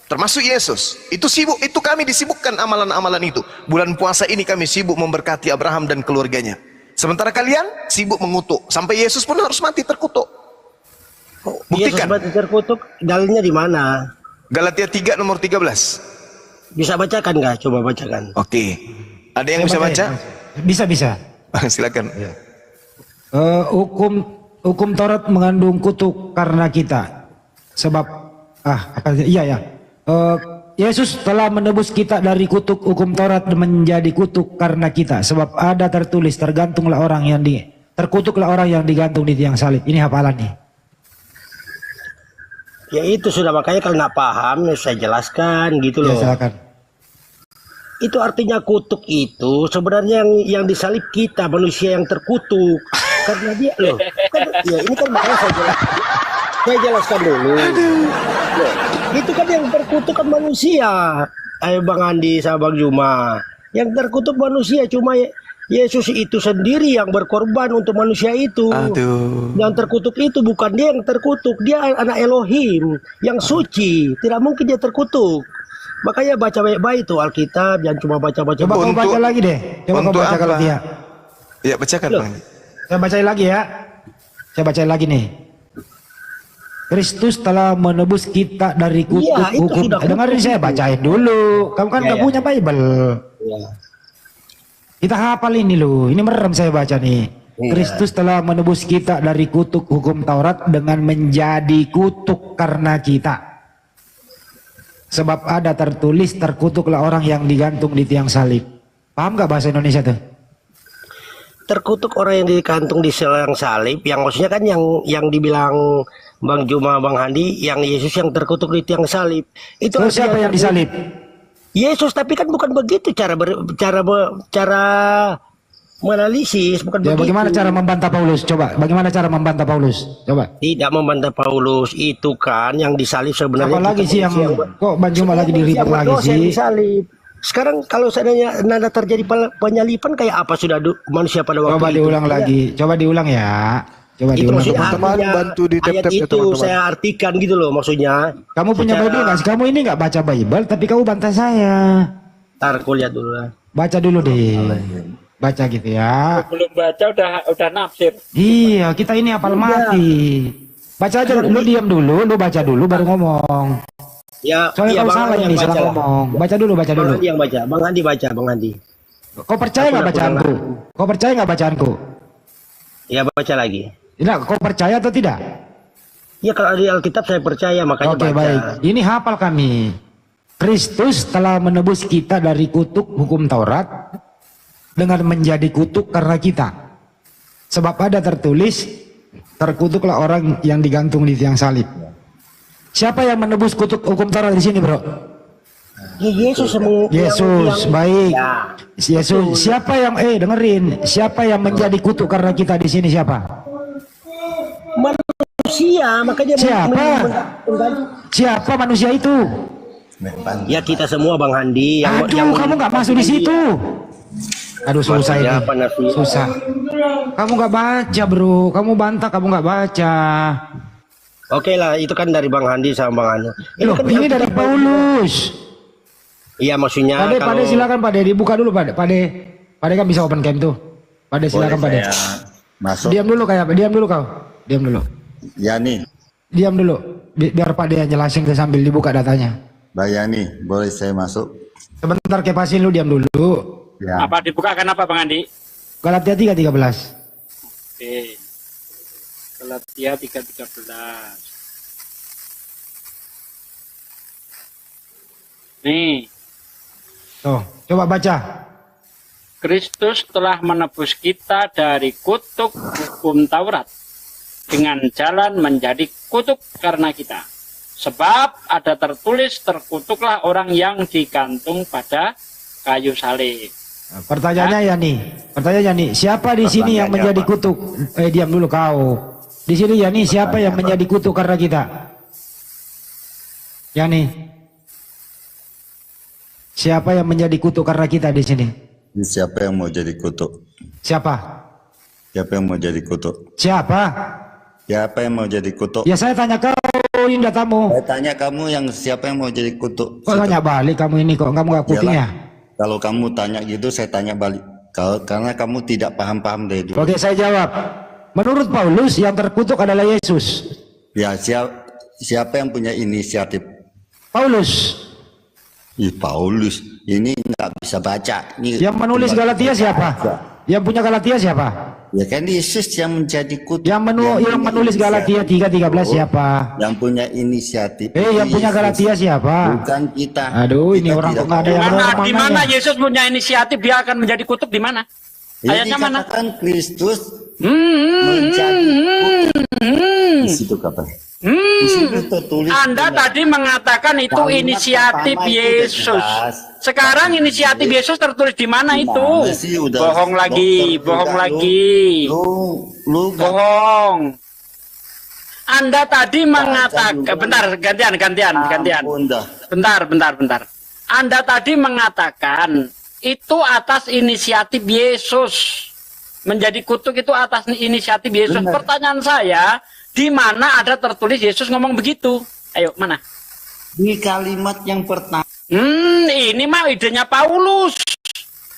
Termasuk Yesus. Itu sibuk, itu kami disibukkan amalan-amalan itu. Bulan puasa ini kami sibuk memberkati Abraham dan keluarganya. Sementara kalian sibuk mengutuk. Sampai Yesus pun harus mati terkutuk. Buktikan. Yesus mati terkutuk, dalilnya di mana? Galatia 3 nomor 13. Bisa bacakan nggak? Coba bacakan. Oke. Ada yang bisa baca? Bisa. Silakan. Hukum Taurat mengandung kutuk karena kita. Sebab Yesus telah menebus kita dari kutuk hukum Taurat menjadi kutuk karena kita. Sebab ada tertulis, terkutuklah orang yang digantung di tiang salib. Ini hafalan nih. Ya itu sudah, makanya kalau nggak paham saya jelaskan gitu loh. Ya, silakan. Itu artinya kutuk itu sebenarnya yang disalib kita, manusia yang terkutuk. Karena dia loh. Ya ini kan makanya saya jelaskan dulu. Loh, itu kan yang terkutuk kan manusia. Ayo Bang Andi sama Bang Juma. Yang terkutuk manusia, cuma Yesus itu sendiri yang berkorban untuk manusia itu. Aduh. Yang terkutuk itu bukan dia yang terkutuk, dia anak Elohim yang suci. Tidak mungkin dia terkutuk. Makanya baca baik-baik itu Alkitab, jangan cuma baca-baca. Coba kau baca lagi deh. Coba kau baca kalau dia. Ya bacakan Bang. Saya bacain lagi ya. Saya bacain lagi nih. Kristus telah menebus kita dari kutuk hukum. Dengarin saya bacain dulu. Kamu kan nggak punya Bible. Ya. Kita hafal ini loh. Ini merem saya baca nih. Kristus telah menebus kita dari kutuk hukum Taurat dengan menjadi kutuk karena kita. Sebab ada tertulis, terkutuklah orang yang digantung di tiang salib. Paham nggak bahasa Indonesia tuh? Terkutuk orang yang digantung di tiang salib, yang maksudnya kan yang dibilang Bang Juma, Bang Handi, yang Yesus yang terkutuk di tiang salib. Itu siapa yang disalib? Yesus, tapi kan bukan begitu cara menganalisis, bukan begitu. Bagaimana cara membantah Paulus? Coba, bagaimana cara membantah Paulus? Coba. Tidak membantah Paulus, itu kan yang disalib sebenarnya. Apa lagi sih yang kok Bang Juma lagi diribut lagi sih? Disalib. Sekarang kalau seandainya nada terjadi penyalipan kayak apa sudah manusia pada waktu itu? Coba diulang lagi. Coba diulang ya. Coba itu diulang. Teman-teman bantu di ayat tab-tab ya, itu teman-teman. saya artikan gitu loh maksudnya. Kamu punya Bible nggak sih? Kamu ini nggak baca Bible tapi kamu bantah saya. Ntar aku lihat dulu lah. Baca dulu deh. Baca gitu ya. Belum baca udah nafsir. Iya, kita ini hafal mati. Baca aja, lu diam dulu, lu baca dulu baru ngomong. Ya, soalnya iya, kamu salah ini salah ngomong. Baca dulu. Bang Andi yang baca. Bang Andi baca, Bang Andi. Kau percaya nggak bacaanku? Kau percaya nggak bacaanku? Ya baca lagi. Tidak, kau percaya atau tidak? Ya kalau di Alkitab saya percaya, makanya Oke, baca. baik. Ini hafal kami. Kristus telah menebus kita dari kutuk hukum Taurat dengan menjadi kutuk karena kita. Sebab ada tertulis, terkutuklah orang yang digantung di tiang salib. Siapa yang menebus kutuk hukum Taurat di sini, bro? Yesus Yesus, baik. Ya. Yesus. Siapa yang dengerin? Siapa yang menjadi kutuk karena kita di sini siapa? Manusia, makanya Siapa? Siapa manusia itu? Ya kita semua Bang Handi Aduh, kamu nggak masuk di situ. Aduh, susah ini. Susah. Kamu nggak baca, bro. Kamu bantah, kamu nggak baca. Oke lah, itu kan dari Bang Handi sama Bang Anu. Loh, ini dari Paulus. Iya, maksudnya Pade, silakan Pade, dibuka dulu Pade. Pade kan bisa open cam tuh. Pade silakan Pade. Masuk. Diam dulu diam dulu kau. Diam dulu. Ya nih. Diam dulu. Biar Pade yang jelasin sambil dibuka datanya. Mbak Yani, boleh saya masuk? Sebentar kepasin lu, diam dulu. Ya. Apa dibukakan apa Bang Andi? Galatia 3:13. Oke. Galatia 3:13. Nih, Tuh, coba baca. Kristus telah menebus kita dari kutuk hukum Taurat dengan jalan menjadi kutuk karena kita. Sebab ada tertulis, terkutuklah orang yang digantung pada kayu salib. Nah, pertanyaannya nih, siapa di sini yang menjadi kutuk? Diam dulu kau. Di sini Yani, siapa yang menjadi kutuk karena kita? Yani, siapa yang menjadi kutuk karena kita di sini? Siapa yang mau jadi kutuk? Siapa? Siapa yang mau jadi kutuk? Siapa? Siapa yang mau jadi kutuk? Ya saya tanya kau, ini datamu. Saya tanya kamu yang siapa yang mau jadi kutuk? Kok tanya balik kamu ini, kok kamu gak kuping ya? Kalau kamu tanya gitu, saya tanya balik. Karena kamu tidak paham-paham dari dulu. Oke, saya jawab. Menurut Paulus, yang terkutuk adalah Yesus. Ya, siapa yang punya inisiatif? Paulus. Paulus. Ini nggak bisa baca. Ini yang menulis Galatia siapa? Yang punya Galatia siapa? Ya kan Yesus yang menjadi kutuk. Yang menulis Galatia 3:13 siapa? Yang punya inisiatif. Yang punya Galatia siapa? Bukan kita. Aduh, ini orang kok nggak ada yang normal. Di mana Yesus punya inisiatif dia akan menjadi kutuk di mana? Ayatnya mana? Kan Kristus menjadi kutuk. Di situ kapan? Di situ tertulis. Anda tadi mengatakan itu inisiatif Yesus. Sekarang inisiatif Yesus tertulis di mana itu? Bohong lagi, bohong lagi. Bohong. Anda tadi mengatakan, bentar, gantian. Bentar. Anda tadi mengatakan itu atas inisiatif Yesus. Menjadi kutuk itu atas inisiatif Yesus. Pertanyaan saya, di mana ada tertulis Yesus ngomong begitu? Ayo, mana? Di kalimat yang pertama. Ini mah idenya Paulus.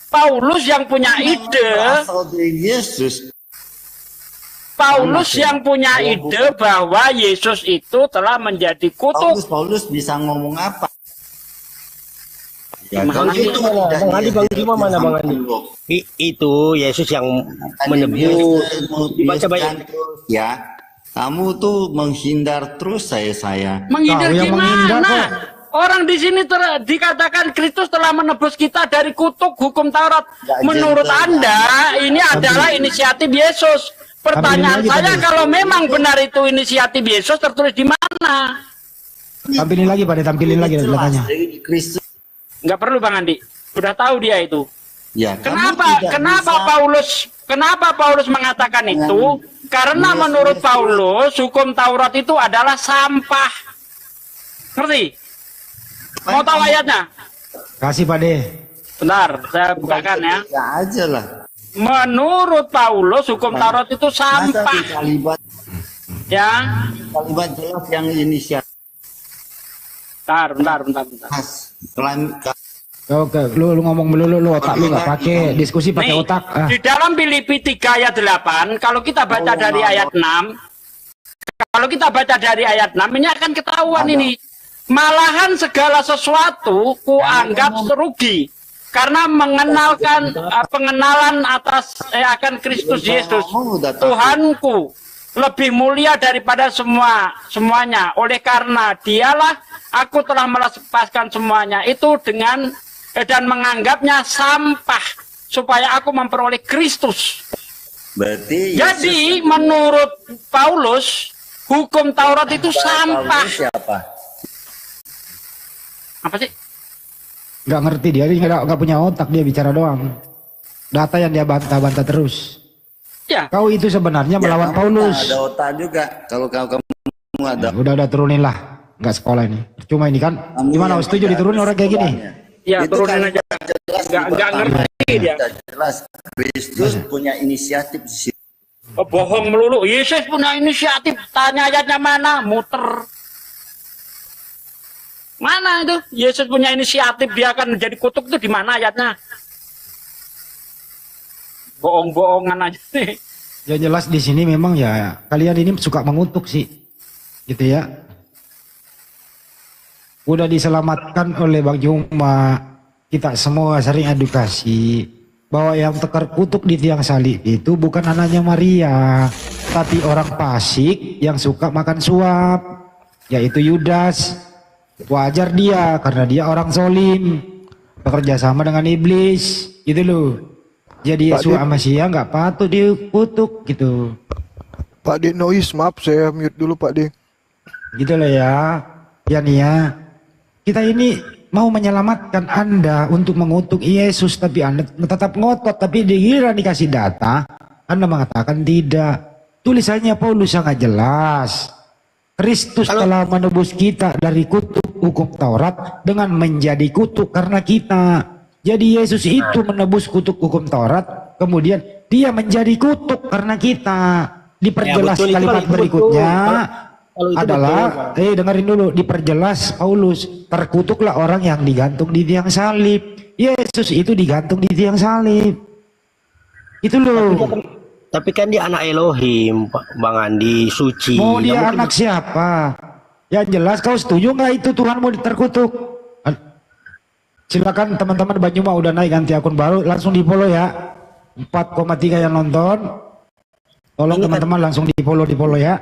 Paulus yang punya ide. Yesus. Paulus yang punya ide bahwa Yesus itu telah menjadi kutuk. Paulus bisa ngomong apa? Ya, Bang Andi, mana Bang Andi? Itu Yesus yang menebus. Baca baik. Ya, kamu tuh menghindar terus saya. Menghindar gimana? Orang di sini dikatakan Kristus telah menebus kita dari kutuk hukum Taurat. Menurut Anda, ini adalah inisiatif Yesus. Pertanyaan saya, kalau memang benar itu inisiatif Yesus, tertulis di mana? Tampilin lagi, Pak. Tampilin lagi belakangnya. Nggak perlu, Bang Andi. Sudah tahu dia itu. Ya, kenapa Paulus mengatakan itu? Karena menurut Paulus, hukum Taurat itu adalah sampah. Ngerti? Mau tahu ayatnya? Kasih Pak De. Bentar, saya bukakan ya. Ya aja lah. Menurut Paulus, hukum Taurat itu sampah. Kalimat, ya. Kalimat jelas yang inisiatif. Bentar. Oke, lu ngomong melulu, lu otak lu nggak pakai diskusi pakai otak. Di dalam Filipi 3 ayat 8, kalau kita baca dari ayat 6, ini akan ketahuan ini. Malahan segala sesuatu kuanggap rugi karena pengenalan atas akan Kristus Yesus Tuhanku lebih mulia daripada semuanya. Oleh karena dialah aku telah melepaskan semuanya itu dan menganggapnya sampah supaya aku memperoleh Kristus. Berarti Jadi menurut Paulus, hukum Taurat itu sampah. Paulus siapa? Apa sih? Nggak ngerti dia nggak punya otak, dia bicara doang. Data yang dia bantah-bantah terus. Ya. Kau itu sebenarnya melawan kamu Paulus. Ada otak juga. Kalau kamu ada. Udah turunin lah. Nggak sekolah ini. Cuma ini kan. Gimana? Setuju diturunin orang kayak gini? Ya, Itu turunin kan aja. jelas Nggak ngerti dia. Jelas Kristus punya inisiatif di situ. Oh, bohong melulu. Yesus punya inisiatif. Tanya ayatnya mana? Muter. Mana itu? Yesus punya inisiatif, dia akan menjadi kutuk itu di mana ayatnya? Bohong-bohongan aja nih. Ya jelas di sini memang ya kalian ini suka mengutuk sih, gitu ya. Udah diselamatkan oleh Bang Juma, kita semua sering edukasi bahwa yang terkutuk di tiang salib itu bukan anaknya Maria, tapi orang fasik yang suka makan suap, yaitu Yudas. Wajar dia karena dia orang zolim, bekerja sama dengan iblis, gitu loh. Jadi Yesus sama Sia nggak patut dikutuk gitu. Pak D noise, maaf saya mute dulu Pak D. Gitu lah ya. Ya nih ya. Kita ini mau menyelamatkan Anda untuk mengutuk Yesus, tapi Anda tetap ngotot, tapi dikira dikasih data, Anda mengatakan tidak. Tulisannya Paulus sangat jelas. Kristus telah menebus kita dari kutuk hukum Taurat dengan menjadi kutuk karena kita. Jadi Yesus itu menebus kutuk hukum Taurat, kemudian dia menjadi kutuk karena kita. Diperjelas Ya, kalimat itu berikutnya kalau itu adalah, betul, dengerin dulu, diperjelas Paulus, terkutuklah orang yang digantung di tiang salib. Yesus itu digantung di tiang salib. Itu loh. Tapi kan dia anak Elohim, Bang Andi, suci. Mau dia Nggak anak siapa? Yang jelas kau setuju nggak itu Tuhanmu terkutuk? Silakan teman-teman, Banyuma udah naik ganti akun baru, langsung di follow ya. 4,3 yang nonton. Tolong teman-teman langsung di follow ya.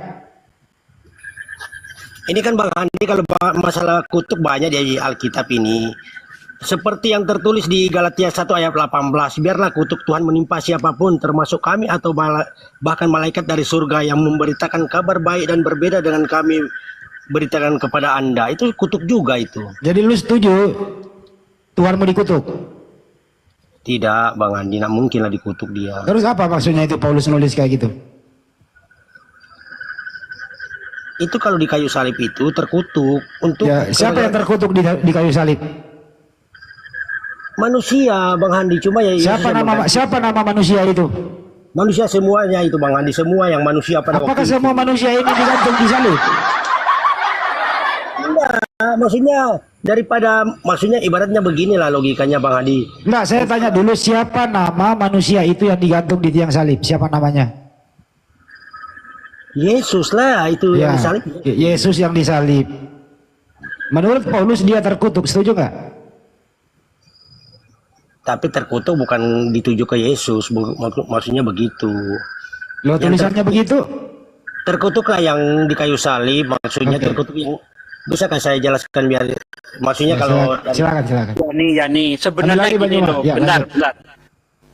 Ini kan Bang Andi, kalau masalah kutuk banyak di Alkitab ini. Seperti yang tertulis di Galatia 1 ayat 18, biarlah kutuk Tuhan menimpa siapapun, termasuk kami atau bahkan malaikat dari surga yang memberitakan kabar baik dan berbeda dengan kami beritakan kepada Anda. Itu kutuk juga itu. Jadi lu setuju Tuhanmu dikutuk? Tidak, Bang Andi, tidak mungkin lah dikutuk dia. Terus apa maksudnya itu Paulus nulis kayak gitu? Itu kalau di kayu salib itu terkutuk untuk Ya, siapa yang terkutuk di kayu salib? Manusia, Bang Andi. Cuma ya Siapa nama manusia itu? Manusia semuanya itu, Bang Andi, semua yang manusia pada Apakah waktu semua itu. manusia ini digantung di salib? Enggak, maksudnya maksudnya ibaratnya beginilah logikanya, Bang Andi. Enggak, saya tanya dulu, siapa nama manusia itu yang digantung di tiang salib? Siapa namanya? Yesus lah itu Ya, yang disalib. Yesus yang disalib. Menurut Paulus dia terkutuk, setuju nggak? Tapi terkutuk bukan dituju ke Yesus, maksudnya begitu. Lo tulisannya begitu? Terkutuklah yang di kayu salib, maksudnya terkutuk yang bisa kan saya jelaskan biar maksudnya Ya, kalau silakan. Ya nih, sebenarnya Lagi, gini Banyuma. loh, Ya, bentar. lanjut.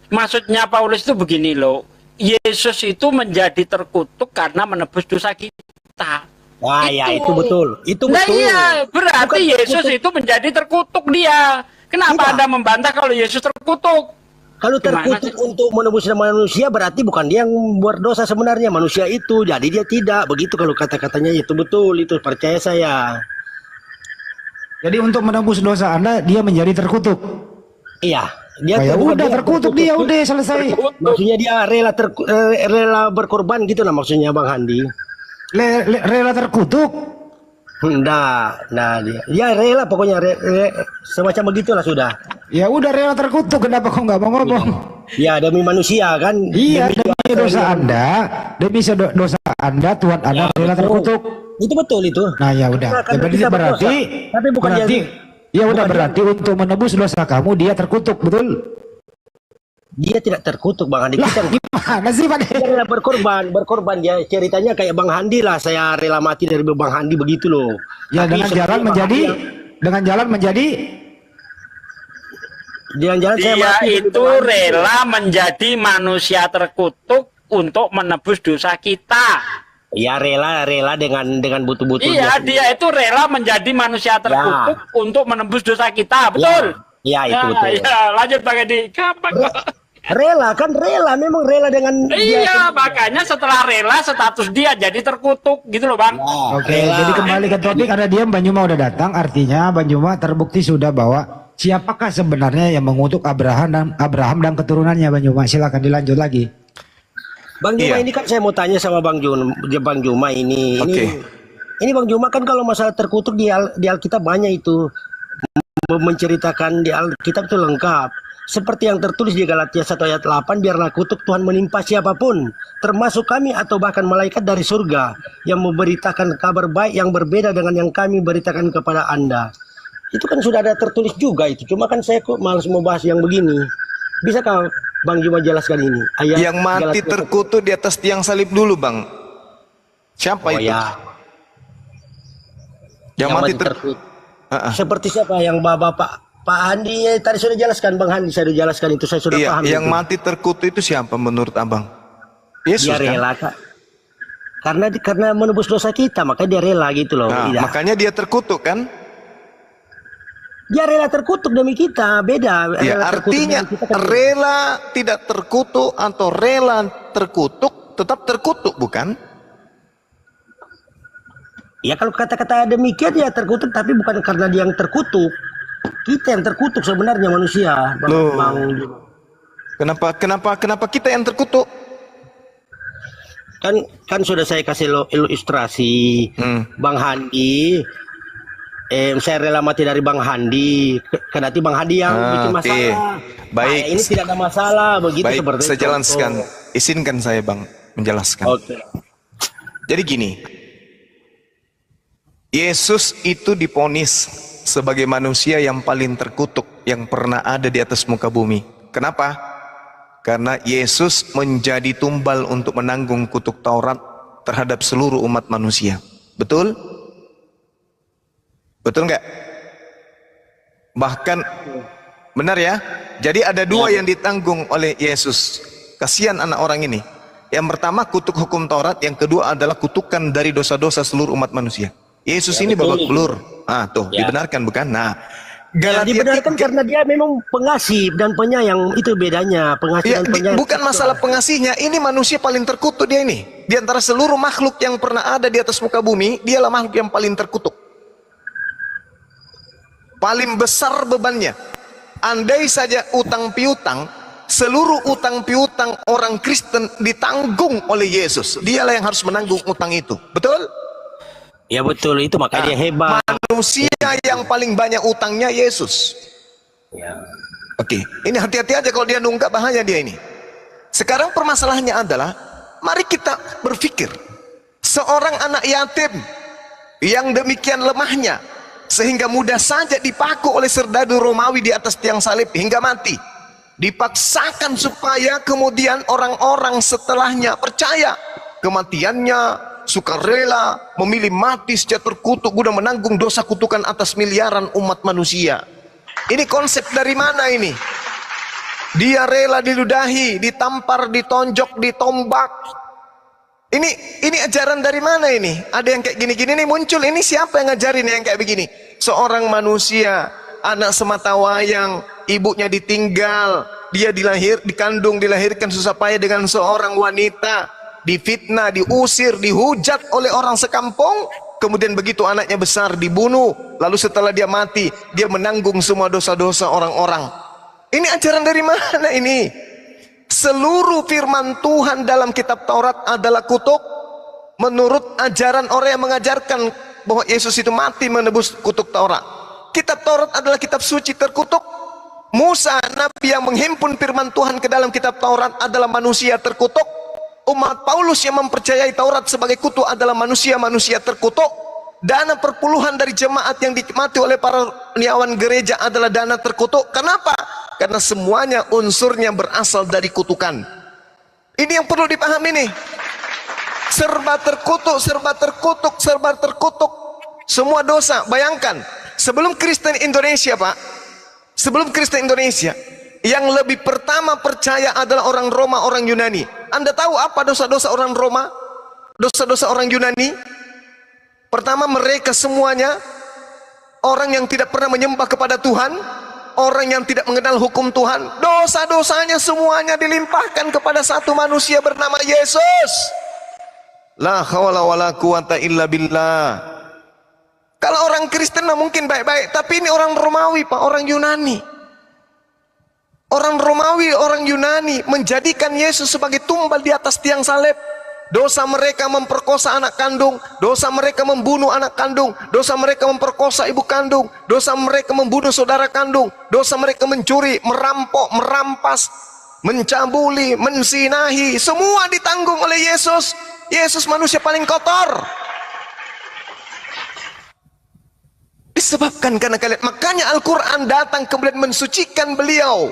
Maksudnya Paulus itu begini loh, Yesus itu menjadi terkutuk karena menebus dosa kita. Wah, ya itu betul. Itu Nah betul. iya, berarti Bukan Yesus terkutuk. itu menjadi terkutuk dia. Kenapa Tidak. Anda membantah kalau Yesus terkutuk? Kalau Gimana terkutuk untuk menebus manusia berarti bukan dia yang berdosa sebenarnya, manusia itu. Jadi dia tidak begitu kalau kata-katanya itu betul, itu percaya saya. Jadi untuk menebus dosa Anda dia menjadi terkutuk. Iya, dia Oh, ya bukan udah dia terkutuk dia, udah selesai. Maksudnya dia rela berkorban gitu lah maksudnya, Bang Handi. Rela terkutuk? Nah dia rela pokoknya semacam begitulah sudah. Ya udah rela terkutuk, kenapa kau nggak mau ngomong? Ya demi manusia kan. Iya, demi dosa Anda, demi dosa Anda Tuhan Anda rela terkutuk. Itu betul itu. Nah ya udah, Nah, kan berarti kita berarti berdosa. Tapi bukan berarti ya udah bukan berarti untuk menebus dosa kamu dia terkutuk, betul? Dia tidak terkutuk, Bang Handi. Lah, Kita gimana sih Pak? dia rela berkorban dia ceritanya kayak Bang Handi lah, saya rela mati dari Bang Handi begitu loh. Ya Tapi dengan sebenarnya jalan Bang menjadi Handi Dia saya mati dari itu Bang Handi. rela menjadi manusia terkutuk untuk menebus dosa kita. Ya rela dengan butuh-butuh. Iya, dia itu rela menjadi manusia terkutuk untuk menebus dosa kita, betul? Ya itu betul. Ya, lanjut Bang Edi. Gampang kok. Rela memang rela dengan iya, makanya setelah rela status dia jadi terkutuk gitu loh Bang. Oke, jadi kembali ke topik, karena dia Bang Juma udah datang, artinya Bang Juma terbukti sudah bahwa siapakah sebenarnya yang mengutuk Abraham dan keturunannya. Bang Juma, silakan dilanjut lagi. Bang Juma, ini kan saya mau tanya sama Bang Juma ini. Ini Bang Juma kan kalau masalah terkutuk di Alkitab banyak itu menceritakan, di Alkitab itu lengkap. Seperti yang tertulis di Galatia 1 ayat 8, biarlah kutuk Tuhan menimpa siapapun, termasuk kami atau bahkan malaikat dari surga yang memberitakan kabar baik yang berbeda dengan yang kami beritakan kepada Anda. Itu kan sudah ada tertulis juga itu. Cuma kan saya kok malas mau bahas yang begini. Bisakah Bang Juma jelaskan ini? Ayat yang mati terkutuk di atas tiang salib dulu, Bang. Siapa itu? Ya. Yang mati terkutuk. Seperti siapa yang Bapak Handi tadi sudah jelaskan, Bang Handi saya sudah jelaskan itu, saya sudah paham. Yang itu. mati terkutuk itu siapa menurut Abang? Yesus, dia rela, kan? Karena menebus dosa kita, makanya dia rela gitu loh. Nah, makanya dia terkutuk kan? Dia rela terkutuk demi kita, beda. Ya, artinya rela tidak terkutuk atau rela terkutuk tetap terkutuk, bukan? Ya kalau kata-kata demikian ya terkutuk, tapi bukan karena dia yang terkutuk. Kita yang terkutuk sebenarnya manusia. Loh. Kenapa kita yang terkutuk? Kan sudah saya kasih ilustrasi. Bang Handi, saya rela mati dari Bang Handi. Karena Bang Handi yang bikin masalah. Baik. Nah, ini tidak ada masalah begitu. Baik, seperti saya jelaskan. Izinkan saya Bang menjelaskan. Jadi gini, Yesus itu diponis sebagai manusia yang paling terkutuk yang pernah ada di atas muka bumi. Kenapa? Karena Yesus menjadi tumbal untuk menanggung kutuk Taurat terhadap seluruh umat manusia. Betul? Betul nggak? Bahkan benar ya? Jadi ada dua yang ditanggung oleh Yesus. Kasihan anak orang ini. Yang pertama kutuk hukum Taurat, yang kedua adalah kutukan dari dosa-dosa seluruh umat manusia. Yesus ini babak belur. Dibenarkan bukan? Nah, dibenarkan karena dia memang pengasih dan penyayang, itu bedanya pengasih dan penyayang. Bukan masalah pengasihnya, ini manusia paling terkutuk dia ini. Di antara seluruh makhluk yang pernah ada di atas muka bumi, dialah makhluk yang paling terkutuk. Paling besar bebannya. Andai saja utang piutang, seluruh utang piutang orang Kristen ditanggung oleh Yesus. Dialah yang harus menanggung utang itu. Betul? Ya betul, itu makanya dia hebat. Manusia yang paling banyak utangnya Yesus. Oke, ini hati-hati aja kalau dia nunggak, bahaya dia ini. Sekarang permasalahannya adalah, mari kita berpikir, seorang anak yatim yang demikian lemahnya sehingga mudah saja dipaku oleh serdadu Romawi di atas tiang salib hingga mati, dipaksakan supaya kemudian orang-orang setelahnya percaya kematiannya, sukarela memilih mati secara terkutuk guna menanggung dosa kutukan atas miliaran umat manusia. Ini konsep dari mana ini? Dia rela diludahi, ditampar, ditonjok, ditombak. Ini ajaran dari mana ini? Ada yang kayak gini-gini nih muncul. Ini siapa yang ngajarin yang kayak begini? Seorang manusia, anak semata wayang, ibunya ditinggal, dia dilahirkan susah payah dengan seorang wanita, difitnah, diusir, dihujat oleh orang sekampung. Kemudian begitu anaknya besar dibunuh, lalu setelah dia mati dia menanggung semua dosa-dosa orang-orang. Ini ajaran dari mana ini? Seluruh firman Tuhan dalam kitab Taurat adalah kutuk. Menurut ajaran orang yang mengajarkan bahwa Yesus itu mati menebus kutuk Taurat. Kitab Taurat adalah kitab suci terkutuk. Musa, nabi yang menghimpun firman Tuhan ke dalam kitab Taurat, adalah manusia terkutuk. Umat Paulus yang mempercayai Taurat sebagai kutuk adalah manusia-manusia terkutuk. Dana perpuluhan dari jemaat yang dinikmati oleh para niawan gereja adalah dana terkutuk. Kenapa? Karena semuanya unsurnya berasal dari kutukan. Ini yang perlu dipahami nih. Serba terkutuk, serba terkutuk, serba terkutuk. Semua dosa. Bayangkan, sebelum Kristen Indonesia, Pak, sebelum Kristen Indonesia, yang lebih pertama percaya adalah orang Roma, orang Yunani. Anda tahu apa dosa-dosa orang Roma? Dosa-dosa orang Yunani? Pertama, mereka semuanya orang yang tidak pernah menyembah kepada Tuhan, orang yang tidak mengenal hukum Tuhan. Dosa-dosanya semuanya dilimpahkan kepada satu manusia bernama Yesus. La haula wala quwata illa billah. Kalau orang Kristen mungkin baik-baik, tapi ini orang Romawi, Pak, orang Yunani. Orang Romawi, orang Yunani menjadikan Yesus sebagai tumbal di atas tiang salib. Dosa mereka memperkosa anak kandung, dosa mereka membunuh anak kandung, dosa mereka memperkosa ibu kandung, dosa mereka membunuh saudara kandung, dosa mereka mencuri, merampok, merampas, mencabuli, mensinahi, semua ditanggung oleh Yesus. Yesus manusia paling kotor. Disebabkan karena kalian, makanya Al-Quran datang kemudian mensucikan beliau.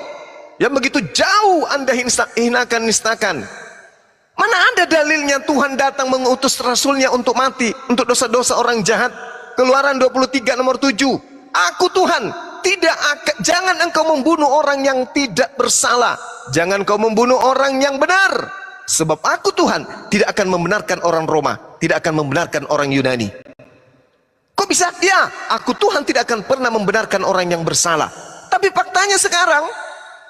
Yang begitu jauh Anda hinakan, nistakan. Mana ada dalilnya Tuhan datang mengutus Rasulnya untuk mati untuk dosa-dosa orang jahat? Keluaran 23 nomor 7. Aku Tuhan, jangan engkau membunuh orang yang tidak bersalah. Jangan kau membunuh orang yang benar. Sebab aku Tuhan tidak akan membenarkan orang Roma, tidak akan membenarkan orang Yunani. Kok bisa? Ya, aku Tuhan tidak akan pernah membenarkan orang yang bersalah. Tapi faktanya sekarang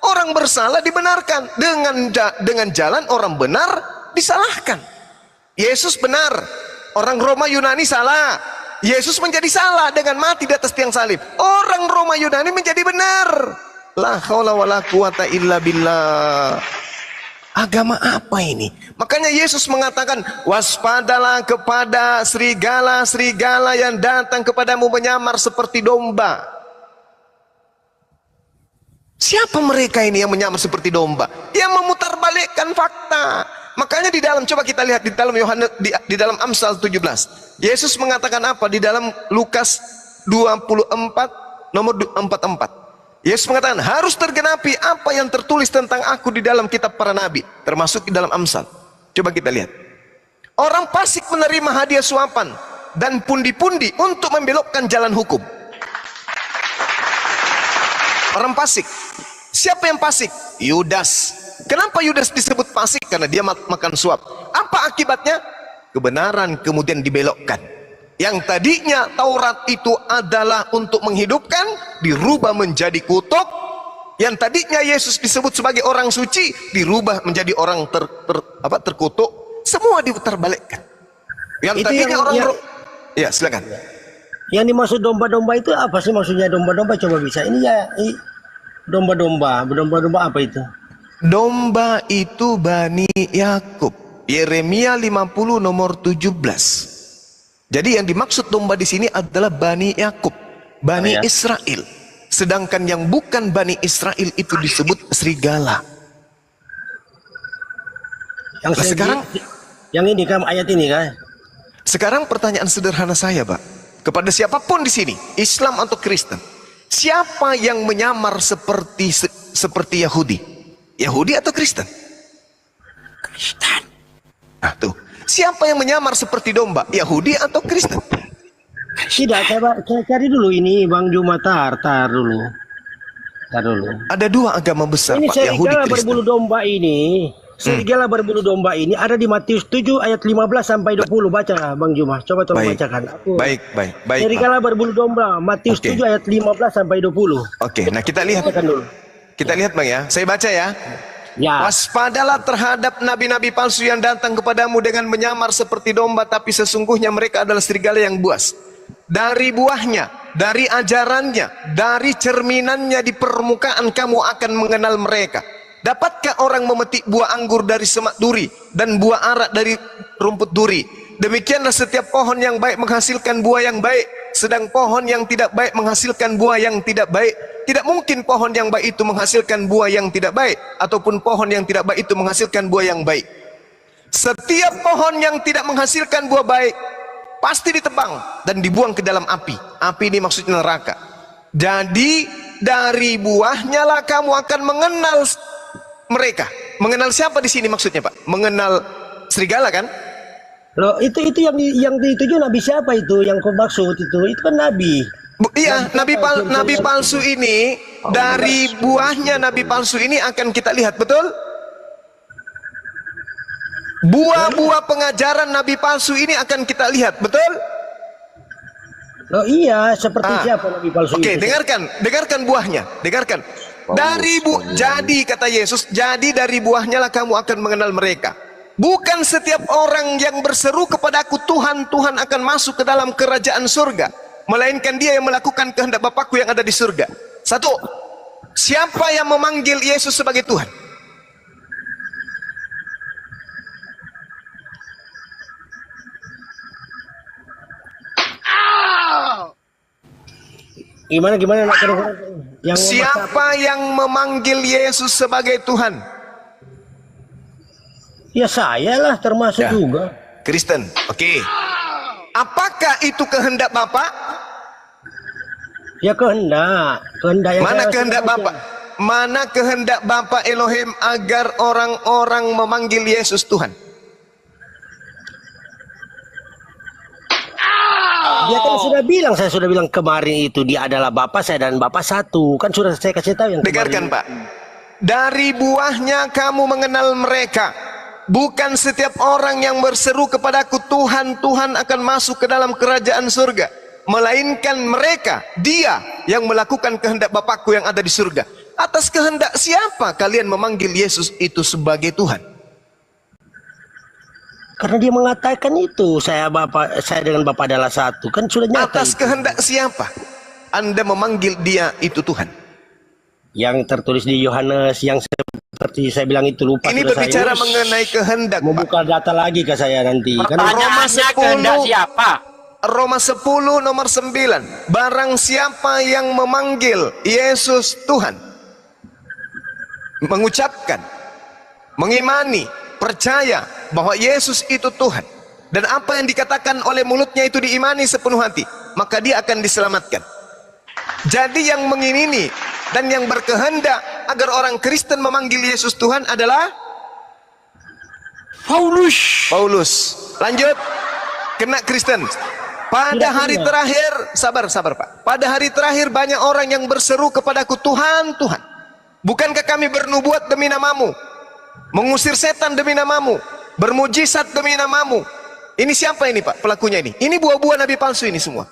orang bersalah dibenarkan, dengan jalan orang benar disalahkan. Yesus benar, orang Roma Yunani salah. Yesus menjadi salah dengan mati di atas tiang salib. Orang Roma Yunani menjadi benar. La haula wala quwata illa billah. Agama apa ini? Makanya Yesus mengatakan, waspadalah kepada serigala-serigala yang datang kepadamu menyamar seperti domba. Siapa mereka ini yang menyamar seperti domba? Yang memutarbalikkan fakta. Makanya di dalam, coba kita lihat di dalam Yohanes, di dalam Amsal 17. Yesus mengatakan apa di dalam Lukas 24 nomor 44. Yesus mengatakan harus tergenapi apa yang tertulis tentang aku di dalam kitab para nabi, termasuk di dalam Amsal. Coba kita lihat. Orang fasik menerima hadiah suapan dan pundi-pundi untuk membelokkan jalan hukum. Orang fasik. Siapa yang fasik? Yudas. Kenapa Yudas disebut fasik? Karena dia makan suap. Apa akibatnya? Kebenaran kemudian dibelokkan. Yang tadinya Taurat itu adalah untuk menghidupkan, dirubah menjadi kutuk. Yang tadinya Yesus disebut sebagai orang suci, dirubah menjadi orang terkutuk. Semua diputarbalikkan. Yang itu tadinya orang ya, silakan. Yang dimaksud domba-domba itu apa sih maksudnya domba-domba? Coba bisa. Ini ya domba-domba apa itu? Domba itu Bani Yakub. Yeremia 50 nomor 17. Jadi yang dimaksud domba di sini adalah Bani Yakub, Bani Israel. Sedangkan yang bukan Bani Israel itu disebut serigala. Sekarang yang ini kan ayat ini kan. Sekarang pertanyaan sederhana saya, Pak, kepada siapapun di sini, Islam atau Kristen, siapa yang menyamar seperti Yahudi? Yahudi atau Kristen? Kristen. Nah tuh, siapa yang menyamar seperti domba? Yahudi atau Kristen? Tidak, saya cari dulu ini Bang Juma, tar dulu. Ada dua agama besar, ini Pak, Yahudi, serigala Kristen. berbulu domba ini. Serigala berbulu domba ini ada di Matius 7 ayat 15 sampai 20. Baca Bang Juma, coba tolong bacakan. Baik. Serigala berbulu domba, Matius 7 ayat 15 sampai 20. Oke, nah kita lihat dulu. Kita lihat Bang ya, saya baca ya. Ya. Waspadalah terhadap nabi-nabi palsu yang datang kepadamu dengan menyamar seperti domba, tapi sesungguhnya mereka adalah serigala yang buas. Dari buahnya, dari ajarannya, dari cerminannya di permukaan kamu akan mengenal mereka. Dapatkah orang memetik buah anggur dari semak duri dan buah arak dari rumput duri? Demikianlah setiap pohon yang baik menghasilkan buah yang baik, sedang pohon yang tidak baik menghasilkan buah yang tidak baik. Tidak mungkin pohon yang baik itu menghasilkan buah yang tidak baik, ataupun pohon yang tidak baik itu menghasilkan buah yang baik. Setiap pohon yang tidak menghasilkan buah baik pasti ditebang dan dibuang ke dalam api. Api ini maksudnya neraka. Jadi dari buahnya lah kamu akan mengenal mereka. Mengenal siapa di sini maksudnya, Pak? Mengenal serigala kan? Loh, itu yang dituju nabi siapa itu yang kau maksud itu? Itu kan nabi. Iya, nabi palsu ini, dari buahnya nabi palsu ini akan kita lihat, betul? Buah-buah pengajaran nabi palsu ini akan kita lihat, betul? Oh iya, seperti siapa nabi palsu Oke, itu? dengarkan buahnya, dengarkan. Jadi kata Yesus, jadi dari buahnya lah kamu akan mengenal mereka. Bukan setiap orang yang berseru kepadaku Tuhan, Tuhan akan masuk ke dalam kerajaan surga, melainkan dia yang melakukan kehendak Bapakku yang ada di surga. Satu, siapa yang memanggil Yesus sebagai Tuhan? Gimana nak yang Siapa yang memanggil Yesus sebagai Tuhan? Ya saya lah termasuk Ya. juga. Kristen. Oke. Apakah itu kehendak Bapa? Ya kehendak yang Mana saya kehendak baca. Bapa? Mana kehendak Bapa Elohim agar orang-orang memanggil Yesus Tuhan? Dia kan sudah bilang, saya sudah bilang kemarin itu dia adalah Bapa saya dan Bapa satu. Kan sudah saya kasih tahu yang Dengarkan kemarin. Pak. Dari buahnya kamu mengenal mereka. Bukan setiap orang yang berseru kepadaku Tuhan, Tuhan akan masuk ke dalam kerajaan surga. Melainkan mereka, dia yang melakukan kehendak Bapakku yang ada di surga. Atas kehendak siapa kalian memanggil Yesus itu sebagai Tuhan? Karena dia mengatakan itu, saya dengan Bapa adalah satu. Kan sudah nyata. Atas itu. kehendak siapa Anda memanggil dia itu Tuhan? Yang tertulis di Yohanes yang seperti saya bilang itu lupa. Ini sudah berbicara saya. mengenai kehendak, Mau Pak. buka data lagi ke saya nanti. Kan Pertanyaannya kehendak siapa? Roma 10 nomor 9. Barang siapa yang memanggil Yesus Tuhan, mengucapkan, mengimani, percaya bahwa Yesus itu Tuhan, dan apa yang dikatakan oleh mulutnya itu diimani sepenuh hati, maka dia akan diselamatkan. Jadi yang mengingini dan yang berkehendak agar orang Kristen memanggil Yesus Tuhan adalah Paulus. Lanjut. Kena Kristen. Pada hari terakhir, sabar Pak. Pada hari terakhir banyak orang yang berseru kepadaku, Tuhan, Tuhan. Bukankah kami bernubuat demi namamu? Mengusir setan demi namamu? Bermujizat demi namamu? Ini siapa ini Pak pelakunya ini? Ini buah-buah nabi palsu ini semua.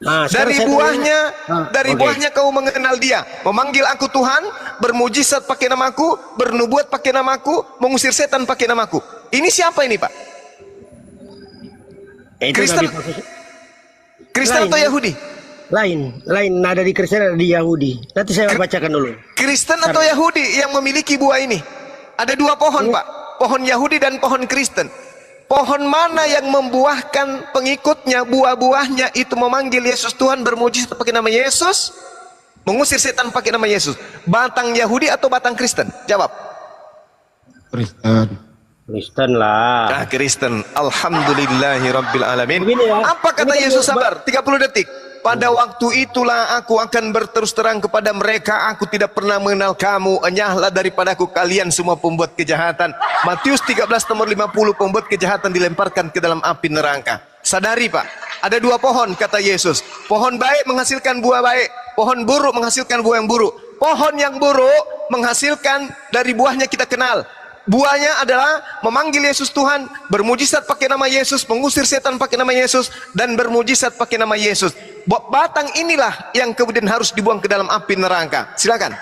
Nah, Dari oke. buahnya kau mengenal dia. Memanggil aku Tuhan, bermujizat pakai namaku, bernubuat pakai namaku, mengusir setan pakai namaku. Ini siapa ini Pak? Itu Kristen, nabi palsu. Kristen atau Yahudi? Lain nada di Kristen ada di Yahudi. Nanti saya bacakan dulu. Kristen atau Yahudi yang memiliki buah ini? Ada dua pohon Pak, pohon Yahudi dan pohon Kristen. Pohon mana yang membuahkan pengikutnya, buah-buahnya itu memanggil Yesus Tuhan, bermujizat pakai nama Yesus, mengusir setan pakai nama Yesus? Batang Yahudi atau batang Kristen? Jawab. Kristen lah. Ah, Kristen. Alhamdulillahirabbil alamin. Begini ya, Apa kata ini kan Yesus? Sabar 30 detik. Pada waktu itulah aku akan berterus terang kepada mereka, aku tidak pernah mengenal kamu, enyahlah daripadaku kalian semua pembuat kejahatan. Matius 13 nomor 50, pembuat kejahatan dilemparkan ke dalam api neraka. Sadari Pak, ada dua pohon kata Yesus. Pohon baik menghasilkan buah baik, pohon buruk menghasilkan buah yang buruk. Pohon yang buruk menghasilkan dari buahnya kita kenal. Buahnya adalah memanggil Yesus Tuhan, bermujizat pakai nama Yesus, mengusir setan pakai nama Yesus, dan bermujizat pakai nama Yesus. Batang inilah yang kemudian harus dibuang ke dalam api neraka. Silakan.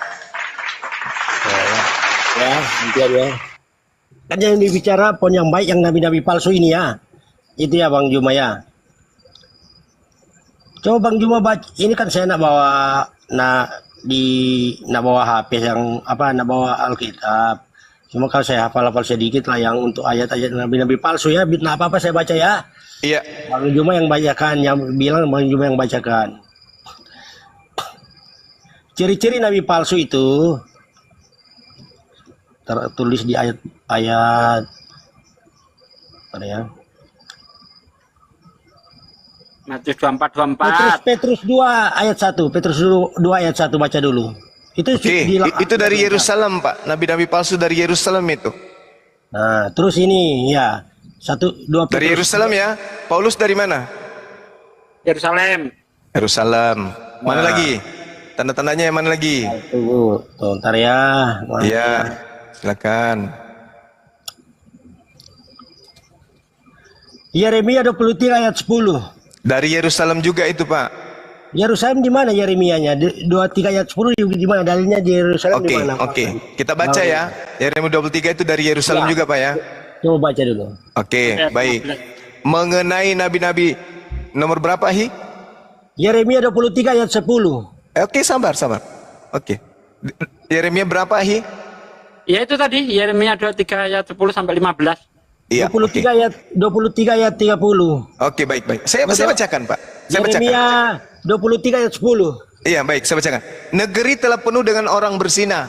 Ya, nanti ya. Kan yang dibicara pohon yang baik yang nabi-nabi palsu ini ya. Itu ya Bang Juma ya. Coba Bang Juma baca. Ini kan saya nak bawa nak bawa HP yang nak bawa Alkitab. Cuma kalau saya hafal sedikit lah yang untuk ayat-ayat nabi-nabi palsu ya. Nah apa-apa saya baca ya. Iya. Bang Juma yang bacakan, yang bilang Bang Juma yang bacakan. Ciri-ciri nabi palsu itu tertulis di ayat apa ya? Matius 24. Petrus 2 ayat 1. Petrus 2 ayat 1 baca dulu. Itu Itu dari Yerusalem Pak. Nabi-nabi palsu dari Yerusalem itu. Nah, terus ini ya. 1 2 Petrus. Dari Yerusalem ya. Paulus dari mana? Yerusalem. Yerusalem. Mana lagi? Tanda-tandanya yang mana lagi? Tunggu, ntar ya. Iya. Silakan. Yeremia 23 ayat 10. Dari Yerusalem juga itu, Pak. Yerusalem di mana Yeremianya? 23 ayat 10 di mana? Dalilnya di Yerusalem di mana? Oke. Kita baca ya. Yeremia 23 itu dari Yerusalem juga, Pak ya. Coba baca dulu. Oke, baik. Mengenai nabi-nabi nomor berapa, Hi? Yeremia 23 ayat 10. Oke, sabar. Oke. Yeremia berapa, Hi? Ya itu tadi Yeremia 23 ayat 10 sampai 15. Iya, 23 ayat 30. Oke, baik. Saya bacakan, Pak. Saya bacakan. Yeremia 23 ayat 10. Iya, baik, saya bacakan. Negeri telah penuh dengan orang berzina.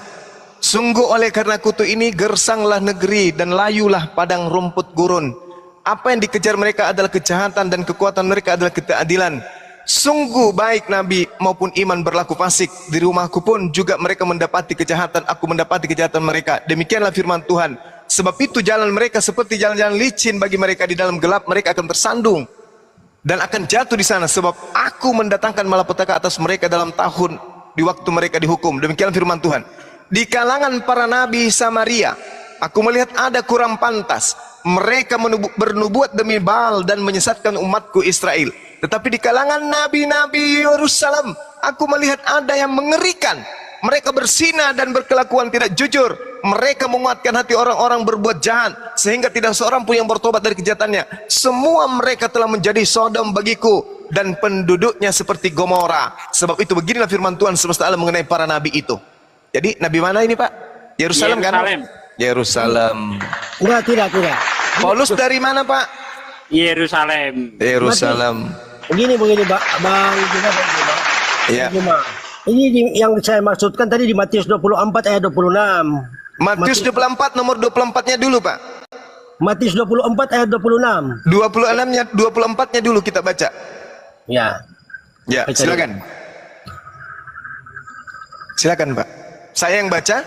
Sungguh oleh karena kutu ini gersanglah negeri dan layulah padang rumput gurun. Apa yang dikejar mereka adalah kejahatan dan kekuatan mereka adalah ketidakadilan. Sungguh baik nabi maupun iman berlaku fasik. Di rumahku pun juga mereka mendapati kejahatan, aku mendapati kejahatan mereka. Demikianlah firman Tuhan. Sebab itu jalan mereka seperti jalan-jalan licin bagi mereka, di dalam gelap mereka akan tersandung dan akan jatuh di sana, sebab aku mendatangkan malapetaka atas mereka dalam tahun di waktu mereka dihukum. Demikian firman Tuhan. Di kalangan para nabi Samaria aku melihat ada kurang pantas. Mereka bernubuat demi Baal dan menyesatkan umatku Israel. Tetapi di kalangan nabi-nabi Yerusalem aku melihat ada yang mengerikan. Mereka berzina dan berkelakuan tidak jujur. Mereka menguatkan hati orang-orang berbuat jahat, sehingga tidak seorang pun yang bertobat dari kejahatannya. Semua mereka telah menjadi Sodom bagiku, dan penduduknya seperti Gomora. Sebab itu beginilah firman Tuhan semesta alam mengenai para nabi itu. Jadi nabi mana ini, Pak? Yerusalem kan? Yerusalem. Tidak. Paulus dari mana, Pak? Yerusalem. Begini Bang Juma. Iya. Ini yang saya maksudkan tadi di Matius 24 ayat 26. Matius 24 nomor 24-nya dulu, Pak. Matius 24 ayat 26. 26-nya 24-nya dulu kita baca. Ya. Ya, silakan. Silakan, Pak. Saya yang baca?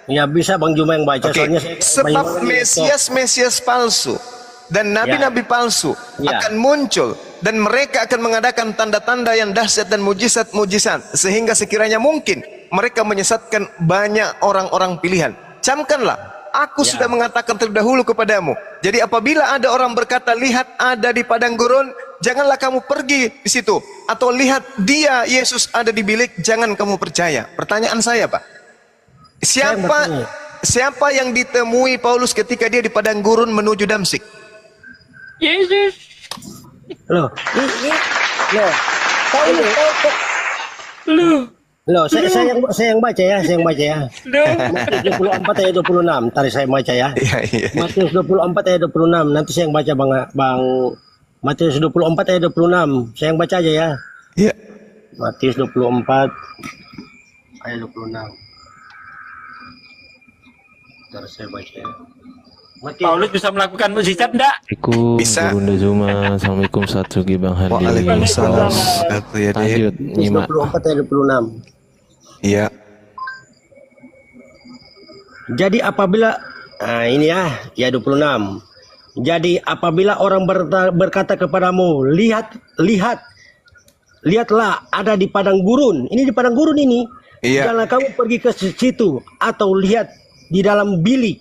Ya, bisa Bang Juma yang baca. Oke. Soalnya Sebab Mesias palsu dan nabi-nabi palsu akan muncul, dan mereka akan mengadakan tanda-tanda yang dahsyat dan mujizat-mujizat, sehingga sekiranya mungkin mereka menyesatkan banyak orang-orang pilihan. Camkanlah, aku sudah mengatakan terlebih dahulu kepadamu. Jadi apabila ada orang berkata, lihat ada di padang gurun, janganlah kamu pergi di situ. Atau lihat dia Yesus ada di bilik, jangan kamu percaya. Pertanyaan saya, Pak, siapa yang ditemui Paulus ketika dia di padang gurun menuju Damsik? Yesus. Loh, saya yang baca ya. 24 ayat 26. Tadi saya baca ya. Matius 24 ayat 26. Nanti saya yang baca Bang. Matius 24 ayat 26. Saya yang baca aja ya. Iya. Matius 24 ayat 26. Ntar saya baca ya. Paulus bisa melakukan mukjizat enggak? Bisa. Bunda Zuma, Assalamualaikum Satsugi Bang Hadi. Waalaikumsalam. Lanjut, nyimak. 24 ayat 26. Iya. Jadi apabila ini ya 26. Jadi apabila orang berkata kepadamu, lihatlah ada di padang gurun. Ini di padang gurun ini. Iya. Jangan kamu pergi ke situ, atau lihat di dalam bilik.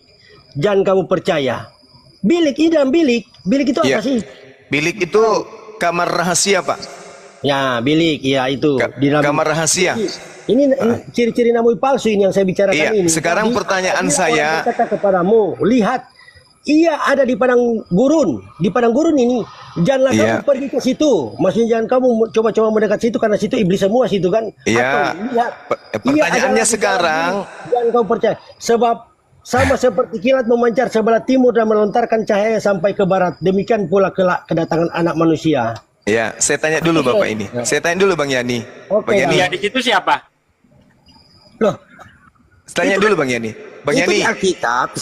Jangan kamu percaya. Bilik, ini dalam bilik. Bilik itu apa sih? Bilik itu kamar rahasia, Pak. Ya, bilik, ya itu. Di dalam kamar rahasia. Ini ciri-ciri nabi palsu ini yang saya bicarakan ini. Sekarang pertanyaan saya. Kata kepadamu, lihat, ia ada di padang gurun. Di padang gurun ini, janganlah kamu pergi ke situ. Maksudnya jangan kamu coba-coba mendekat situ, karena situ iblis semua situ kan. Iya. Lihat. Pertanyaannya sekarang. Jangan kamu percaya. Sebab sama seperti kilat memancar sebelah timur dan melontarkan cahaya sampai ke barat, demikian pula kelak kedatangan anak manusia. Ya, saya tanya dulu Bapak ini. Saya tanya dulu Bang Yani. Bang Yani. Di situ siapa? Loh. Tanya dulu Bang Yani. Bang Yani. Itu di Alkitab.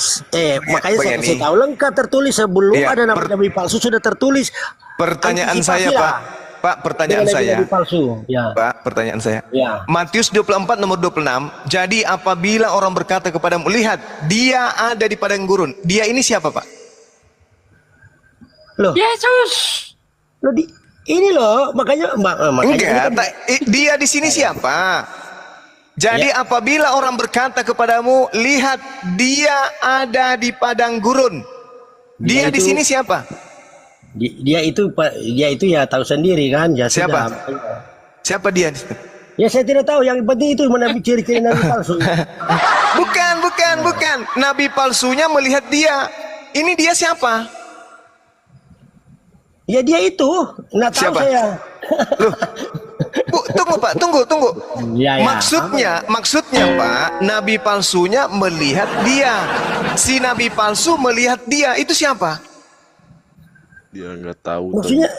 Makanya saya kasih tahu lengkap tertulis sebelum ada nabi palsu sudah tertulis. Pertanyaan saya, Pak, pertanyaan saya. Pak, pertanyaan saya. Matius 24 nomor 26. Jadi apabila orang berkata kepadamu, lihat, dia ada di padang gurun. Dia ini siapa, Pak? Loh. Yesus. Loh, ini loh, makanya enggak, dia di sini siapa? Jadi apabila orang berkata kepadamu, lihat, dia ada di padang gurun. Dia di sini siapa? Dia itu ya tahu sendiri kan. Ya Siapa? sudah. Siapa dia? Ya saya tidak tahu. Yang penting itu ciri-ciri nabi palsu. Bukan. Nabi palsunya melihat dia. Ini dia siapa? Ya dia itu. Nggak tahu Siapa? saya. Loh. Tunggu Pak, tunggu. Ya. Maksudnya Pak, nabi palsunya melihat dia. Si nabi palsu melihat dia, itu siapa? Dia nggak tahu. Maksudnya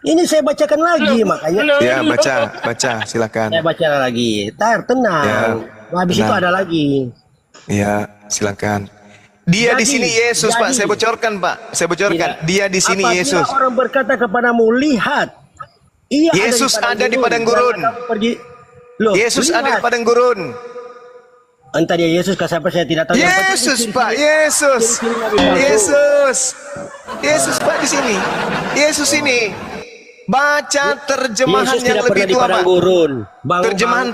ini saya bacakan lagi makanya. Ya, baca, silakan. Saya baca lagi. Tenang. Ya, Habis itu ada lagi. Ya, silakan. Dia di sini Yesus, Pak. Saya bocorkan, Pak. Dia di sini Apabila Yesus. orang berkata kepadamu, lihat, Yesus ada di padang gurun. Yesus ada di padang gurun. Entah dia Yesus ke siapa saya tidak tahu. Yesus, Pak. Yesus, Pak di sini. Yesus ini. Baca terjemahan Yesus yang tidak pernah lebih di tua, padang Pak. gurun. Terjemahan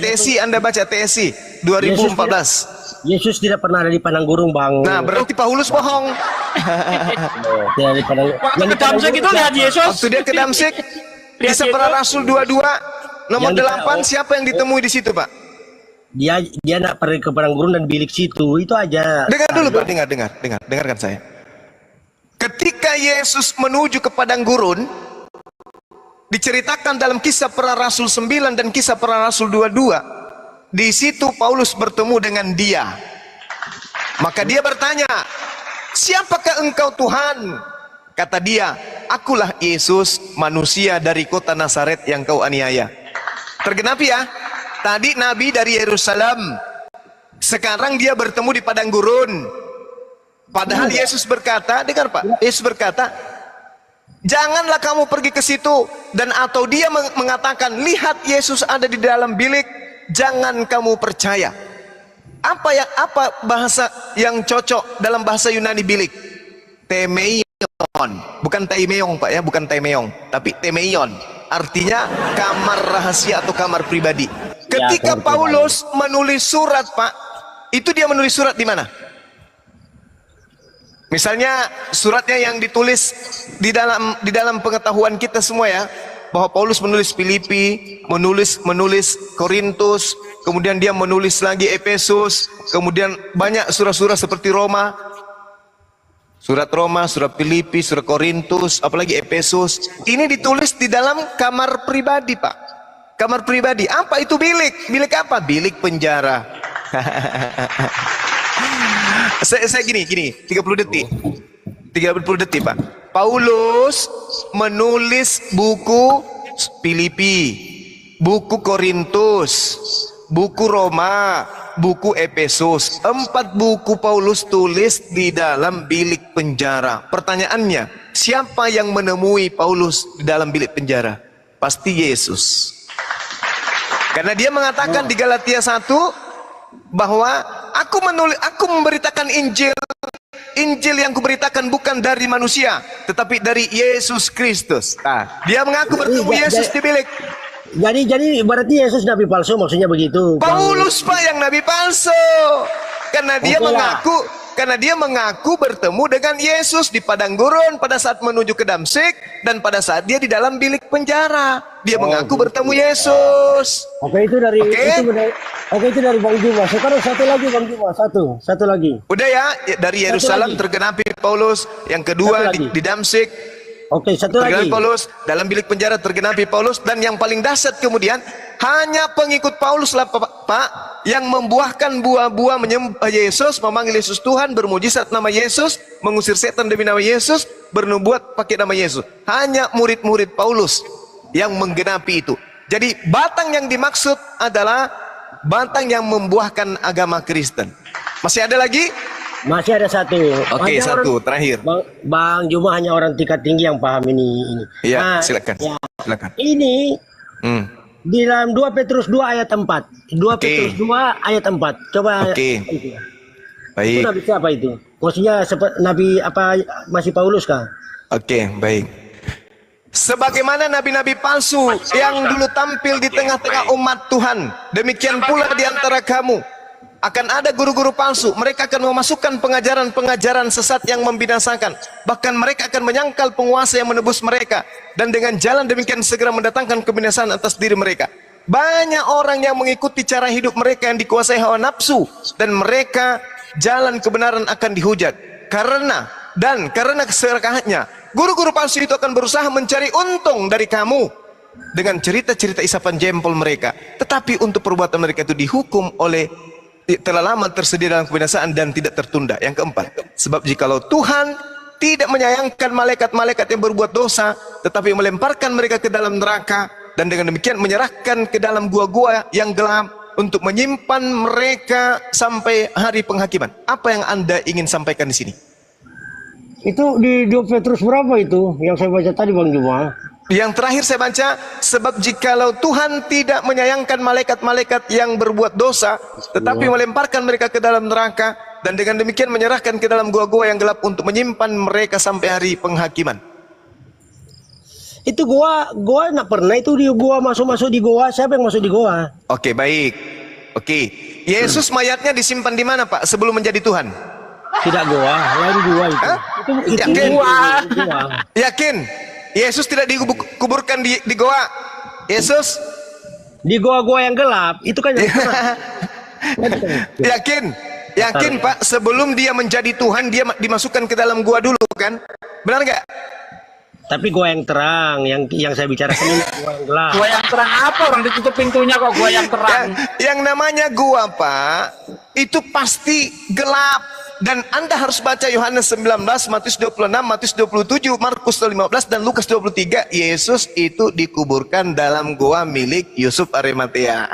TSI, Anda baca TSI 2014. Yesus tidak pernah ada di padang gurun, Bang. Nah, berarti Paulus bohong. Tidak di padang. Waktu ke Damsik itu lihat Yesus. Waktu dia ke Damsik, Kisah Para Rasul 22 nomor 8, siapa yang ditemui di situ, Pak? Dia nak pergi ke padang gurun dan bilik situ, itu aja. Dengar dulu, Pak, dengarkan saya. Ketika Yesus menuju ke padang gurun, diceritakan dalam Kisah Para Rasul 9 dan Kisah Para Rasul 22. Di situ Paulus bertemu dengan dia. Maka dia bertanya, "Siapakah engkau, Tuhan?" Kata dia, "Akulah Yesus, manusia dari kota Nazaret yang kau aniaya." Tergenapi ya. Tadi Nabi dari Yerusalem. Sekarang dia bertemu di padang gurun. Padahal Yesus berkata, dengar Pak, Yesus berkata, "Janganlah kamu pergi ke situ." Dan atau dia mengatakan, "Lihat, Yesus ada di dalam bilik. Jangan kamu percaya." Apa bahasa yang cocok dalam bahasa Yunani bilik? Temeion, bukan taimeong, Pak ya, bukan taimeong, tapi temeion. Artinya kamar rahasia atau kamar pribadi. Ketika Paulus menulis surat, Pak, itu dia menulis surat di mana? Misalnya suratnya yang ditulis di dalam pengetahuan kita semua ya, bahwa Paulus menulis Filipi, menulis Korintus, kemudian dia menulis lagi Efesus, kemudian banyak surah-surah seperti Roma, surat Roma, surat Filipi, surat Korintus, apalagi Efesus. Ini ditulis di dalam kamar pribadi, Pak. Kamar pribadi. Apa itu bilik? Bilik apa? Bilik penjara. saya gini, 30 detik. 30 detik, Pak. Paulus menulis buku Filipi, buku Korintus, buku Roma, buku Efesus. 4 buku Paulus tulis di dalam bilik penjara. Pertanyaannya, siapa yang menemui Paulus di dalam bilik penjara? Pasti Yesus. Karena dia mengatakan di Galatia 1 bahwa aku memberitakan Injil yang kuberitakan bukan dari manusia, tetapi dari Yesus Kristus. Nah, dia mengaku bertemu Yesus di bilik. Jadi berarti Yesus nabi palsu, maksudnya begitu. Paulus, Pak, yang nabi palsu. Karena dia mengaku bertemu dengan Yesus di padang gurun pada saat menuju ke Damsik dan pada saat dia di dalam bilik penjara. Dia mengaku bertemu Yesus. Oke, itu dari itu dari Bang Juma. Sekarang satu lagi Bang Juma, satu lagi. Udah ya, dari Yerusalem tergenapi Paulus, yang kedua di Damsik. Oke, satu lagi. Paulus dalam bilik penjara tergenapi Paulus, dan yang paling dahsyat kemudian hanya pengikut Paulus lah, Pak, yang membuahkan buah-buah menyembah Yesus, memanggil Yesus Tuhan, bermujizat nama Yesus, mengusir setan demi nama Yesus, bernubuat pakai nama Yesus. Hanya murid-murid Paulus yang menggenapi itu. Jadi batang yang dimaksud adalah batang yang membuahkan agama Kristen. Masih ada lagi? Masih ada satu. Oke, satu terakhir. Bang Juma hanya orang tingkat tinggi yang paham ini. Iya, silakan. Ya, silakan. Ini di dalam 2 Petrus 2 ayat 4. 2 Petrus 2 ayat 4. Coba. Itu. Baik. Itu nabi siapa itu? Maksudnya nabi apa, masih Paulus kah? Oke, baik. Sebagaimana nabi-nabi palsu yang dulu tampil di tengah-tengah umat Tuhan, demikian pula di antara kamu akan ada guru-guru palsu. Mereka akan memasukkan pengajaran-pengajaran sesat yang membinasakan. Bahkan mereka akan menyangkal penguasa yang menebus mereka. Dan dengan jalan demikian segera mendatangkan kebinasaan atas diri mereka. Banyak orang yang mengikuti cara hidup mereka yang dikuasai hawa nafsu. Dan mereka jalan kebenaran akan dihujat. Karena keserakahannya, guru-guru palsu itu akan berusaha mencari untung dari kamu dengan cerita-cerita isapan jempol mereka. Tetapi untuk perbuatan mereka itu dihukum oleh telah lama tersedia dalam kebinasaan dan tidak tertunda. Yang keempat, sebab jikalau Tuhan tidak menyayangkan malaikat-malaikat yang berbuat dosa, tetapi melemparkan mereka ke dalam neraka, dan dengan demikian menyerahkan ke dalam gua-gua yang gelap untuk menyimpan mereka sampai hari penghakiman. Apa yang Anda ingin sampaikan di sini? Itu di 2 Petrus berapa itu yang saya baca tadi Bang Juma? Yang terakhir saya baca, sebab jikalau Tuhan tidak menyayangkan malaikat-malaikat yang berbuat dosa, tetapi melemparkan mereka ke dalam neraka, dan dengan demikian menyerahkan ke dalam gua-gua yang gelap untuk menyimpan mereka sampai hari penghakiman. Itu gua enggak pernah itu di gua masuk di gua. Siapa yang masuk di gua? Oke, baik. Oke. Yesus mayatnya disimpan di mana, Pak, sebelum menjadi Tuhan? Tidak gua, lain gua itu. Hah? Itu Yakin? gua. Yakin? Yesus tidak dikuburkan di goa. Yesus di goa-goa yang gelap. Itu kan yang Yakin? Yakin, Pak, sebelum dia menjadi Tuhan dia dimasukkan ke dalam gua dulu kan? Benar nggak? Tapi gua yang terang, yang saya bicarakan ini gua yang gelap. Gua yang terang apa? Orang ditutup pintunya kok gua yang terang. Yang namanya gua, Pak, itu pasti gelap. Dan Anda harus baca Yohanes 19, Matius 26, Matius 27, Markus 15, dan Lukas 23. Yesus itu dikuburkan dalam gua milik Yusuf Arimatea.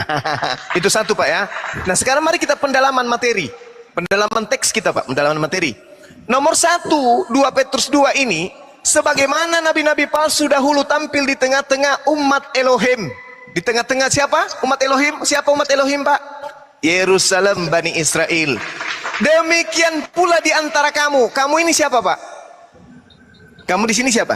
Itu satu, Pak, ya. Nah, sekarang mari kita pendalaman materi. Pendalaman teks kita, Pak. Pendalaman materi. Nomor 1, 2 Petrus 2 ini, sebagaimana nabi-nabi palsu dahulu tampil di tengah-tengah umat Elohim. Di tengah-tengah siapa? Umat Elohim. Siapa umat Elohim, Pak? Yerusalem, Bani Israel. Demikian pula di antara kamu. Kamu ini siapa, Pak? Kamu di sini siapa?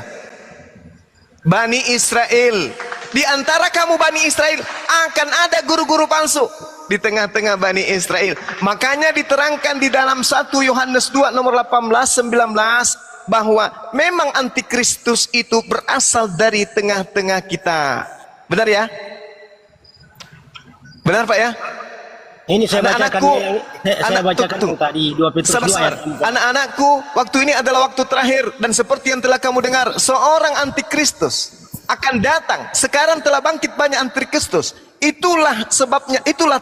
Bani Israel. Di antara kamu Bani Israel akan ada guru-guru palsu di tengah-tengah Bani Israel. Makanya diterangkan di dalam 1 Yohanes 2 nomor 18 19 bahwa memang antikristus itu berasal dari tengah-tengah kita. Benar ya? Benar, Pak, ya? Ini saya bacakan saya bacakan tadi 2 Petrus 2 ayat 4. Anak-anakku, waktu ini adalah waktu terakhir, dan seperti yang telah kamu dengar, seorang antikristus akan datang. Sekarang telah bangkit banyak antikristus. Itulah sebabnya, itulah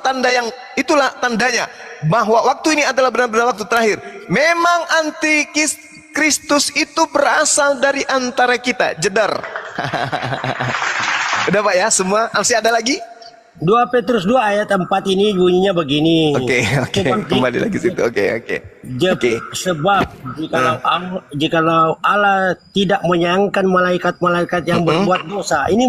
tandanya bahwa waktu ini adalah benar-benar waktu terakhir. Memang antikristus itu berasal dari antara kita. Jedar. Udah, Pak, ya, semua. Masih ada lagi? 2 Petrus 2 ayat 4 ini bunyinya begini. Oke. Kembali lagi situ. Oke. Sebab jikalau Allah tidak menyayangkan malaikat-malaikat yang berbuat dosa. Ini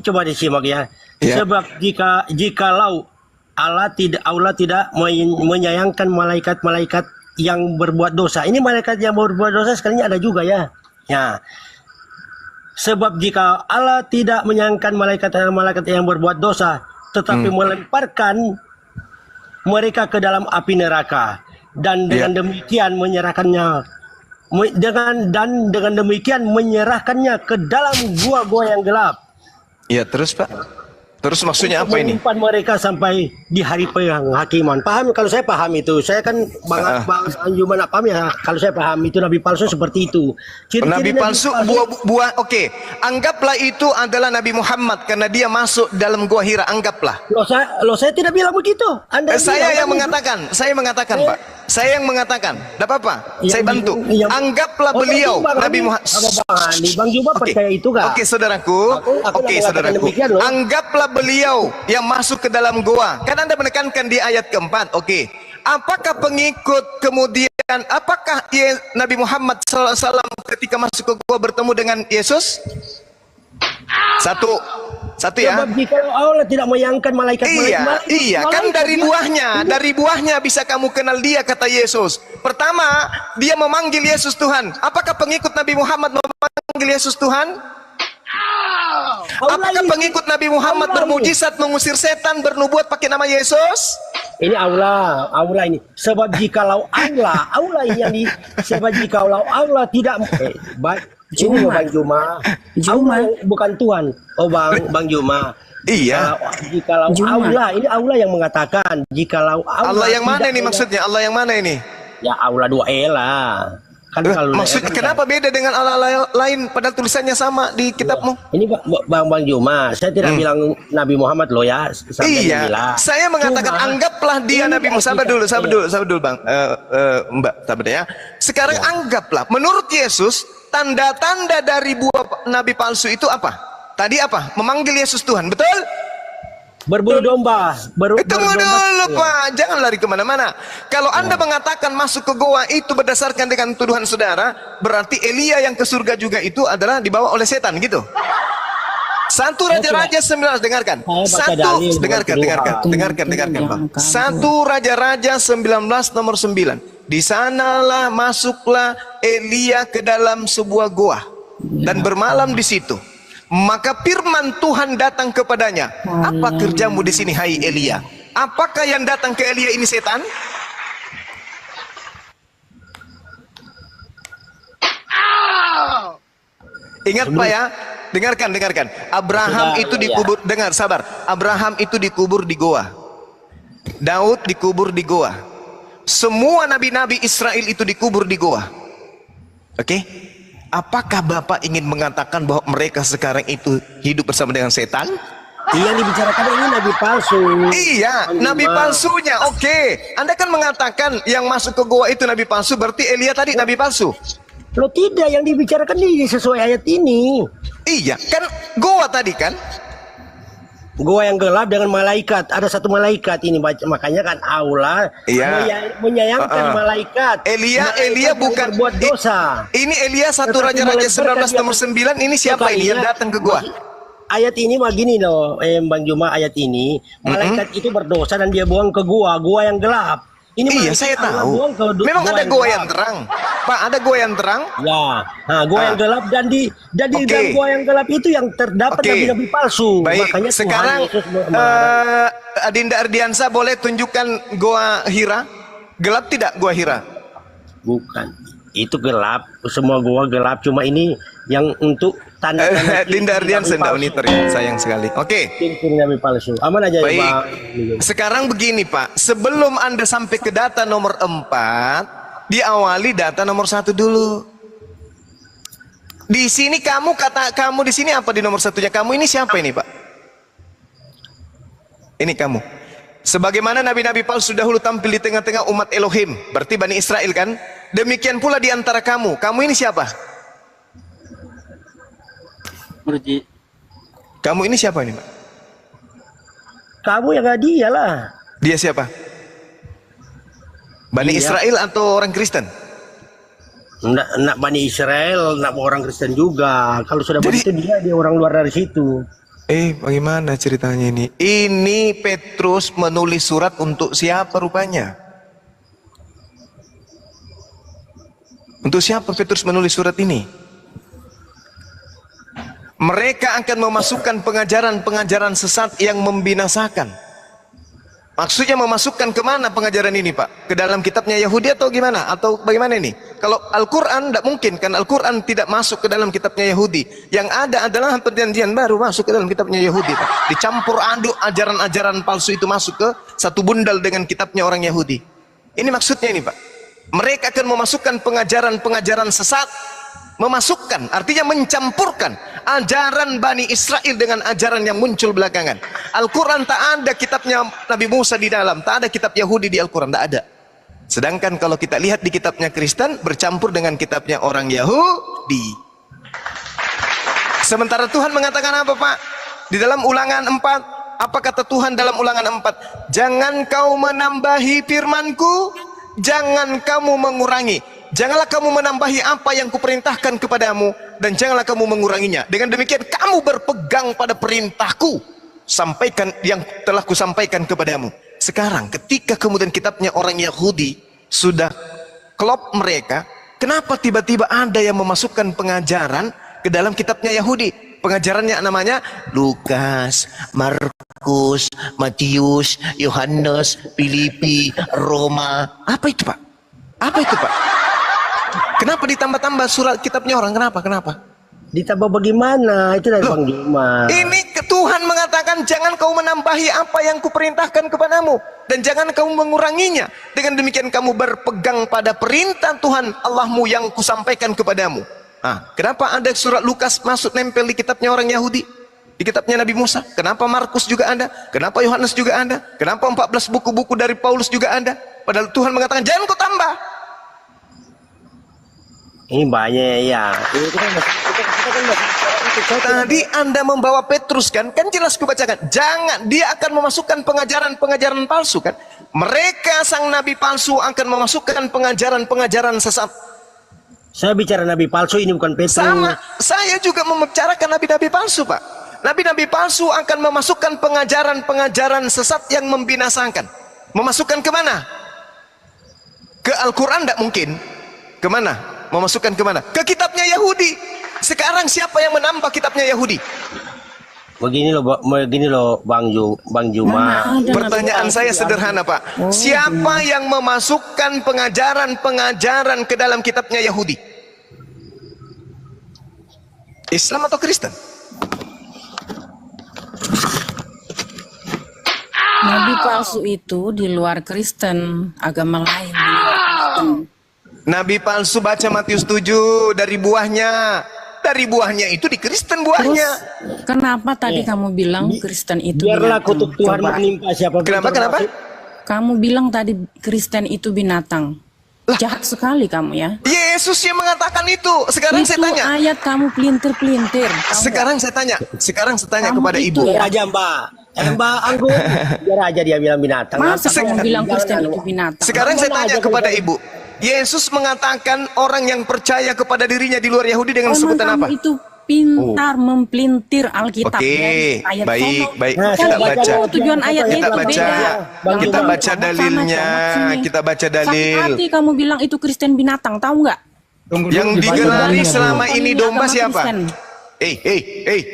coba disimak ya. Sebab jikalau Allah tidak menyayangkan malaikat-malaikat yang berbuat dosa. Ini malaikat yang berbuat dosa sekalinya ada juga ya. Ya. Sebab jika Allah tidak menyayangkan malaikat-malaikat yang berbuat dosa, tetapi melemparkan mereka ke dalam api neraka, dan dengan demikian menyerahkannya menyerahkannya ke dalam gua-gua yang gelap. Iya, terus, Pak. Terus maksudnya apa ini? Menyimpan mereka sampai di hari penghakiman. Paham? Kalau saya paham itu. Saya kan Bang Anjuman paham ya. Kalau saya paham itu nabi palsu seperti itu. Nabi palsu buah. Oke. Anggaplah itu adalah Nabi Muhammad karena dia masuk dalam gua Hira. Anggaplah. Loh, saya tidak bilang begitu. Saya yang mengatakan, Pak. Saya yang mengatakan. Tidak apa-apa. Saya bantu. Anggaplah beliau Nabi Muhammad. Bang Juba percaya itu gak? Oke, saudaraku. Anggaplah beliau yang masuk ke dalam goa. Kan Anda menekankan di ayat keempat. Oke. Apakah pengikut kemudian, apakah Nabi Muhammad SAW ketika masuk ke goa bertemu dengan Yesus? Satu ya. Sebab jika Allah tidak menyayangkan malaikat-malaikat. Iya, kan dari buahnya bisa kamu kenal dia, kata Yesus. Pertama, dia memanggil Yesus Tuhan. Apakah pengikut Nabi Muhammad memanggil Yesus Tuhan? Apakah pengikut Nabi Muhammad bermujizat mengusir setan, bernubuat pakai nama Yesus? Ini aula ini. Sebab jikalau aula yang di sebab jikalau aula tidak ini loh Bang Juma. Aula bukan Tuhan. Oh Bang Juma. Iya. Jikalau aula, ini aula yang mengatakan jikalau aula. Allah yang mana ini maksudnya? Allah yang mana ini? Ya aula 2E lah. Kan kalau maksudnya kenapa beda dengan Allah lain padahal tulisannya sama di kitabmu? Ini Bang Juma, saya tidak bilang Nabi Muhammad loh ya. Iya, saya mengatakan anggaplah dia Nabi Muhammad. Sabar dulu Bang. Mbak, sabar ya. Sekarang anggaplah menurut Yesus tanda-tanda dari buah nabi palsu itu apa? Tadi apa? Memanggil Yesus Tuhan, betul? Berburu domba. Tunggu dulu Pak, jangan lari kemana-mana. Kalau Anda mengatakan masuk ke goa itu berdasarkan dengan tuduhan saudara, berarti Elia yang ke surga juga itu adalah dibawa oleh setan gitu. Satu Raja-Raja 19, dengarkan. Dengarkan Pak. Satu Raja-Raja 19 nomor 9. Di sanalah masuklah Elia ke dalam sebuah goa dan bermalam di situ. Maka firman Tuhan datang kepadanya, apa kerjamu di sini hai Elia? Apakah yang datang ke Elia ini setan? Ingat Pak ya, dengarkan. Abraham itu dikubur, sabar. Abraham itu dikubur di goa. Daud dikubur di goa. Semua nabi-nabi Israel itu dikubur di goa. Oke? Apakah Bapak ingin mengatakan bahwa mereka sekarang itu hidup bersama dengan setan? Yang dibicarakan ini nabi palsu. Iya, nabi palsunya. Oke. Anda kan mengatakan yang masuk ke goa itu nabi palsu, berarti Elia tadi nabi palsu. Loh tidak, yang dibicarakan ini sesuai ayat ini. Iya, kan goa tadi kan? Goa yang gelap dengan malaikat. Ada satu malaikat ini, makanya kan aula menyayangkan malaikat. Elia bukan berbuat dosa. Ini Elia satu Raja-Raja 19 nomor 9. Ini siapa ini yang datang ke gua? Ayat ini mah gini loh, Bang Juma, ayat ini malaikat itu berdosa dan dia buang ke gua yang gelap. Ini iya saya tahu. Memang ada goa yang terang, Pak. Ada goa yang terang. Ya, goa yang gelap dan di dalam goa yang gelap itu yang terdapat nabi-nabi palsu. Baik. Makanya sekarang Adinda Ardiansa boleh tunjukkan goa Hira? Gelap tidak goa Hira? Bukan. Itu gelap. Semua goa gelap. Cuma ini yang untuk tanda-tanda Dinda Ardiansa tidak monitor ya, sayang sekali. Oke. Nabi palsu. Aman aja baik. Ya, Pak. Sekarang begini Pak, sebelum Anda sampai ke data nomor 4, diawali data nomor 1 dulu. Di sini kamu di sini apa di nomor 1-nya? Kamu ini siapa ini Pak? Ini kamu. Sebagaimana nabi-nabi palsu dahulu tampil di tengah-tengah umat Elohim, berarti Bani Israel kan? Demikian pula di antara kamu. Kamu ini siapa? Murji. Kamu ini siapa ini Pak? Kamu yang dia lah. Dia siapa? Bani Israel atau orang Kristen? Nak Bani Israel, nak orang Kristen juga. Kalau sudah begitu dia orang luar dari situ. Bagaimana ceritanya ini? Ini Petrus menulis surat untuk siapa rupanya? Untuk siapa Petrus menulis surat ini? Mereka akan memasukkan pengajaran-pengajaran sesat yang membinasakan. Maksudnya memasukkan kemana pengajaran ini Pak? Ke dalam kitabnya Yahudi atau gimana? Atau bagaimana ini? Kalau Al-Quran tidak mungkin, kan Al-Quran tidak masuk ke dalam kitabnya Yahudi. Yang ada adalah perjanjian baru masuk ke dalam kitabnya Yahudi Pak. Dicampur aduk ajaran-ajaran palsu itu masuk ke satu bundal dengan kitabnya orang Yahudi. Ini maksudnya ini Pak. Mereka akan memasukkan pengajaran-pengajaran sesat. Memasukkan, artinya mencampurkan ajaran Bani Israel dengan ajaran yang muncul belakangan. Al-Quran tak ada kitabnya Nabi Musa di dalam, tak ada kitab Yahudi di Al-Quran, tak ada. Sedangkan kalau kita lihat di kitabnya Kristen bercampur dengan kitabnya orang Yahudi. Sementara Tuhan mengatakan apa Pak? Di dalam Ulangan 4, apa kata Tuhan dalam Ulangan 4? Jangan kau menambahi firmanku, jangan kamu mengurangi. Janganlah kamu menambahi apa yang kuperintahkan kepadamu, dan janganlah kamu menguranginya. Dengan demikian kamu berpegang pada perintahku, sampaikan yang telah kusampaikan kepadamu. Sekarang ketika kemudian kitabnya orang Yahudi sudah klop mereka, kenapa tiba-tiba ada yang memasukkan pengajaran ke dalam kitabnya Yahudi? Pengajarannya namanya Lukas, Markus, Matius, Yohanes, Filipi, Roma. Apa itu Pak? Apa itu Pak? Kenapa ditambah-tambah surat kitabnya orang? Kenapa? Ditambah bagaimana? Itu dari Bang Juma. Ini Tuhan mengatakan jangan kau menambahi apa yang kuperintahkan kepadamu dan jangan kau menguranginya. Dengan demikian kamu berpegang pada perintah Tuhan Allahmu yang kusampaikan kepadamu. Kenapa ada surat Lukas masuk nempel di kitabnya orang Yahudi? Di kitabnya Nabi Musa. Kenapa Markus juga ada? Kenapa Yohanes juga ada? Kenapa 14 buku-buku dari Paulus juga ada? Padahal Tuhan mengatakan jangan kau tambah. Ini banyak ya. Tadi Anda membawa Petrus kan jelas kubacakan. Jangan, dia akan memasukkan pengajaran-pengajaran palsu kan. Mereka sang nabi palsu akan memasukkan pengajaran-pengajaran sesat. Saya bicara nabi palsu, ini bukan Petrus. Sama, saya juga membicarakan nabi-nabi palsu Pak. Nabi-nabi palsu akan memasukkan pengajaran-pengajaran sesat yang membinasakan. Memasukkan kemana? Ke Al-Quran tidak mungkin. Kemana? Memasukkan kemana? Ke kitabnya Yahudi. Sekarang siapa yang menambah kitabnya Yahudi? Begini loh Bang Juma. Pertanyaan saya sederhana Pak. Siapa yang memasukkan pengajaran-pengajaran ke dalam kitabnya Yahudi? Islam atau Kristen? Nabi palsu itu di luar Kristen, agama lain di luar Kristen. Nabi palsu baca Matius 7 dari buahnya. Dari buahnya itu di Kristen buahnya. Terus, kenapa tadi kamu bilang Kristen itu biarlah binatang? kutuk Tuhan menimpa siapa. Kenapa? Kamu bilang tadi Kristen itu binatang. Jahat sekali kamu ya. Yesus yang mengatakan itu. Sekarang itu saya tanya. Ayat kamu pelintir-pelintir. Sekarang saya tanya kepada ibu. Biar aja Mbak Anggun. Biar aja dia bilang binatang. Masa kamu bilang Kristen itu binatang? Sekarang saya tanya kepada ibu. Yesus mengatakan orang yang percaya kepada dirinya di luar Yahudi dengan sebutan apa? Kamu itu pintar mempelintir Alkitab. Oke, ayat baik. Nah, Kita baca. Tujuan ayatnya itu beda. Kita baca dalilnya. Kita baca dalil. Sakit hati kamu bilang itu Kristen binatang, tahu nggak? Yang digelari selama ini domba siapa?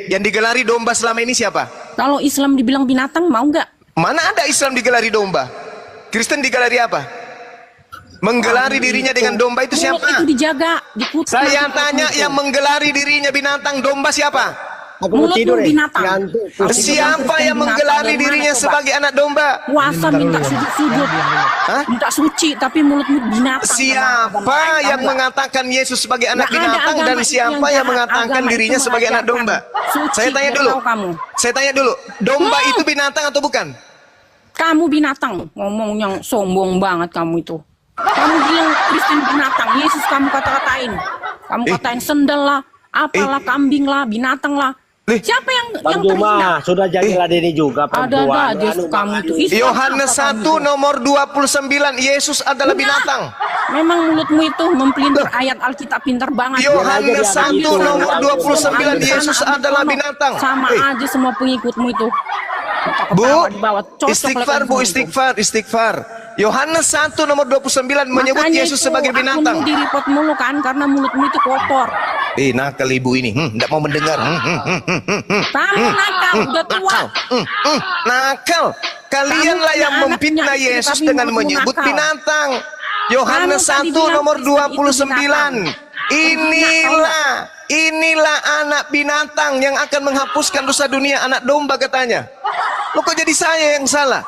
Yang digelari domba selama ini siapa? Kalau Islam dibilang binatang, mau nggak? Mana ada Islam digelari domba? Kristen digelari apa? Menggelari dirinya dengan domba itu siapa? Itu dijaga, dikutuk. Saya tanya yang menggelari dirinya binatang, domba siapa? Mulut binatang. Siapa yang menggelari dirinya sebagai anak domba? Puasa minta sujud-sujud. Minta suci tapi mulutmu binatang. Siapa yang mengatakan Yesus sebagai anak binatang dan siapa yang mengatakan dirinya sebagai anak domba? Saya tanya dulu. Domba itu binatang atau bukan? Kamu binatang, ngomong yang sombong banget kamu itu. Kamu bilang Kristen binatang, Yesus kamu kata-katain. Kamu katain sendal lah, apalah, kambing lah, binatang lah. Siapa yang Juma sudah jadi ladeni juga perempuan. Ada kamu itu. Yohanes 1 nomor 29, Yesus adalah binatang. Memang mulutmu itu mempelintir ayat Alkitab pintar banget. Yohanes 1 nomor 29, Yesus adalah binatang. Sama aja semua pengikutmu itu. Bu, istighfar. Yohanes 1 nomor 29 menyebut Yesus sebagai binatang. Makanya itu direpot mulu kan karena mulutmu itu kotor. Nakal ibu ini, tidak mau mendengar. Kamu nakal, udah tua. Nakal. Kalianlah yang memfitnah Yesus dengan menyebut binatang. Yohanes 1 nomor 29. Inilah anak binatang yang akan menghapuskan dosa dunia, anak domba katanya. Loh, kok jadi saya yang salah?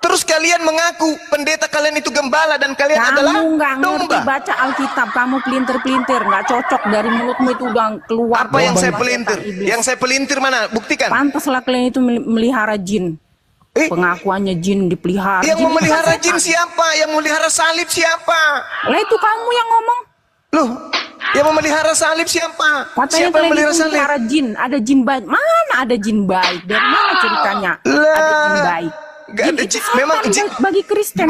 Terus kalian mengaku pendeta kalian itu gembala dan kalian adalah kamu nggak ngerti domba. Baca Alkitab, kamu pelintir-pelintir, nggak cocok dari mulutmu itu udah keluar. Apa yang saya pelintir? Yang saya pelintir mana? Buktikan. Pantaslah kalian itu melihara jin. Pengakuannya jin dipelihara. Yang memelihara jin siapa? Yang memelihara salib siapa? Lah itu kamu yang ngomong. Loh, yang memelihara salib siapa? Katanya Siapa yang memelihara salib? Melihara jin, ada jin baik. Mana ada jin baik? Dari mana ceritanya? Ada jin baik. Gak ada jin. Memang jin bagi Kristen.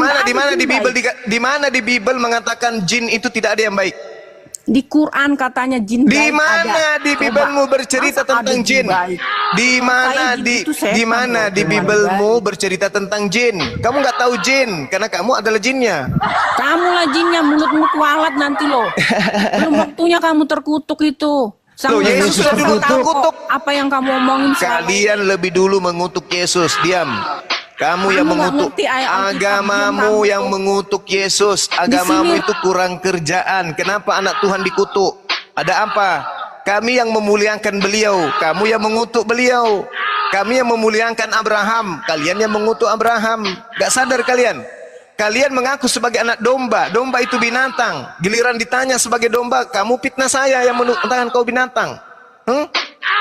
Di mana di Bible mengatakan jin itu tidak ada yang baik? Di Quran katanya jin baik. Di mana di Biblemu bercerita tentang jin? Di mana di Biblemu bercerita tentang jin? Kamu nggak tahu jin karena kamu adalah jinnya. Kamu lah jinnya, mulutmu kualat nanti loh. Belum waktunya kamu terkutuk itu. Sang Loh, Yesus sudah dulu terkutuk. Apa yang kamu omongin sekarang? Kalian lebih dulu mengutuk Yesus. Diam. Kamu yang Kamu nggak mengutuk ngerti ayat Alkitab, agamamu, diam yang kamu. mengutuk Yesus. Di Agamamu sini- itu kurang kerjaan. Kenapa anak Tuhan dikutuk? Ada apa? Kami yang memuliakan beliau, kamu yang mengutuk beliau. Kami yang memuliakan Abraham, kalian yang mengutuk Abraham. Gak sadar kalian? Kalian mengaku sebagai anak domba. Domba itu binatang. Giliran ditanya sebagai domba, kamu fitnah saya yang menentang kau binatang.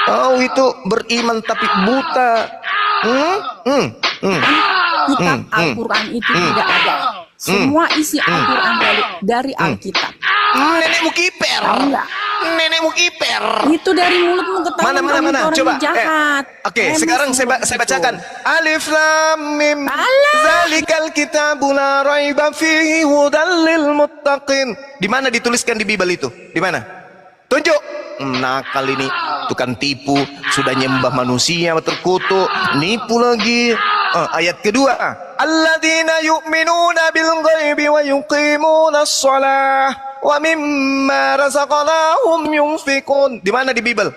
Kau itu beriman tapi buta. Kitab Al-Quran itu tidak ada. Semua isi Al-Quran dari Alkitab. Nenekmu kiper. Enggak. Nenekmu kiper. Itu dari mulutmu ketahuan kamu itu orang Coba. yang jahat. Oke, sekarang saya bacakan. Alif Lam Mim. Zalikal kitabul la raiba fihi hudal lil muttaqin. Di mana dituliskan di Bible itu? Di mana? Tunjuk. Nakal ini, tukang tipu, sudah nyembah manusia terkutuk, nipu lagi. Ayat kedua, alladzina yu'minuna bil ghaibi wa yuqimuna shalah wa mimma razaqnahum yunfikun. Di mana di Bible?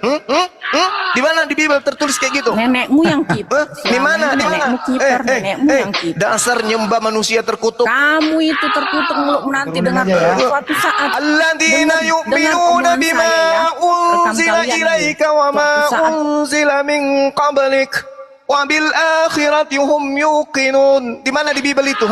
Di mana di Bible tertulis kayak gitu? Nenekmu yang kiper. Di mana? Di mana? Nenekmu kiper, nenekmu yang kiper. Dasar nyembah manusia terkutuk. Kamu itu terkutuk mulut nanti dengar suatu saat. Alladzina yu'minuna bima unzila ilaika wa ma unzila min qablik wa bil akhirati hum yuqinun. Di mana di Bible itu?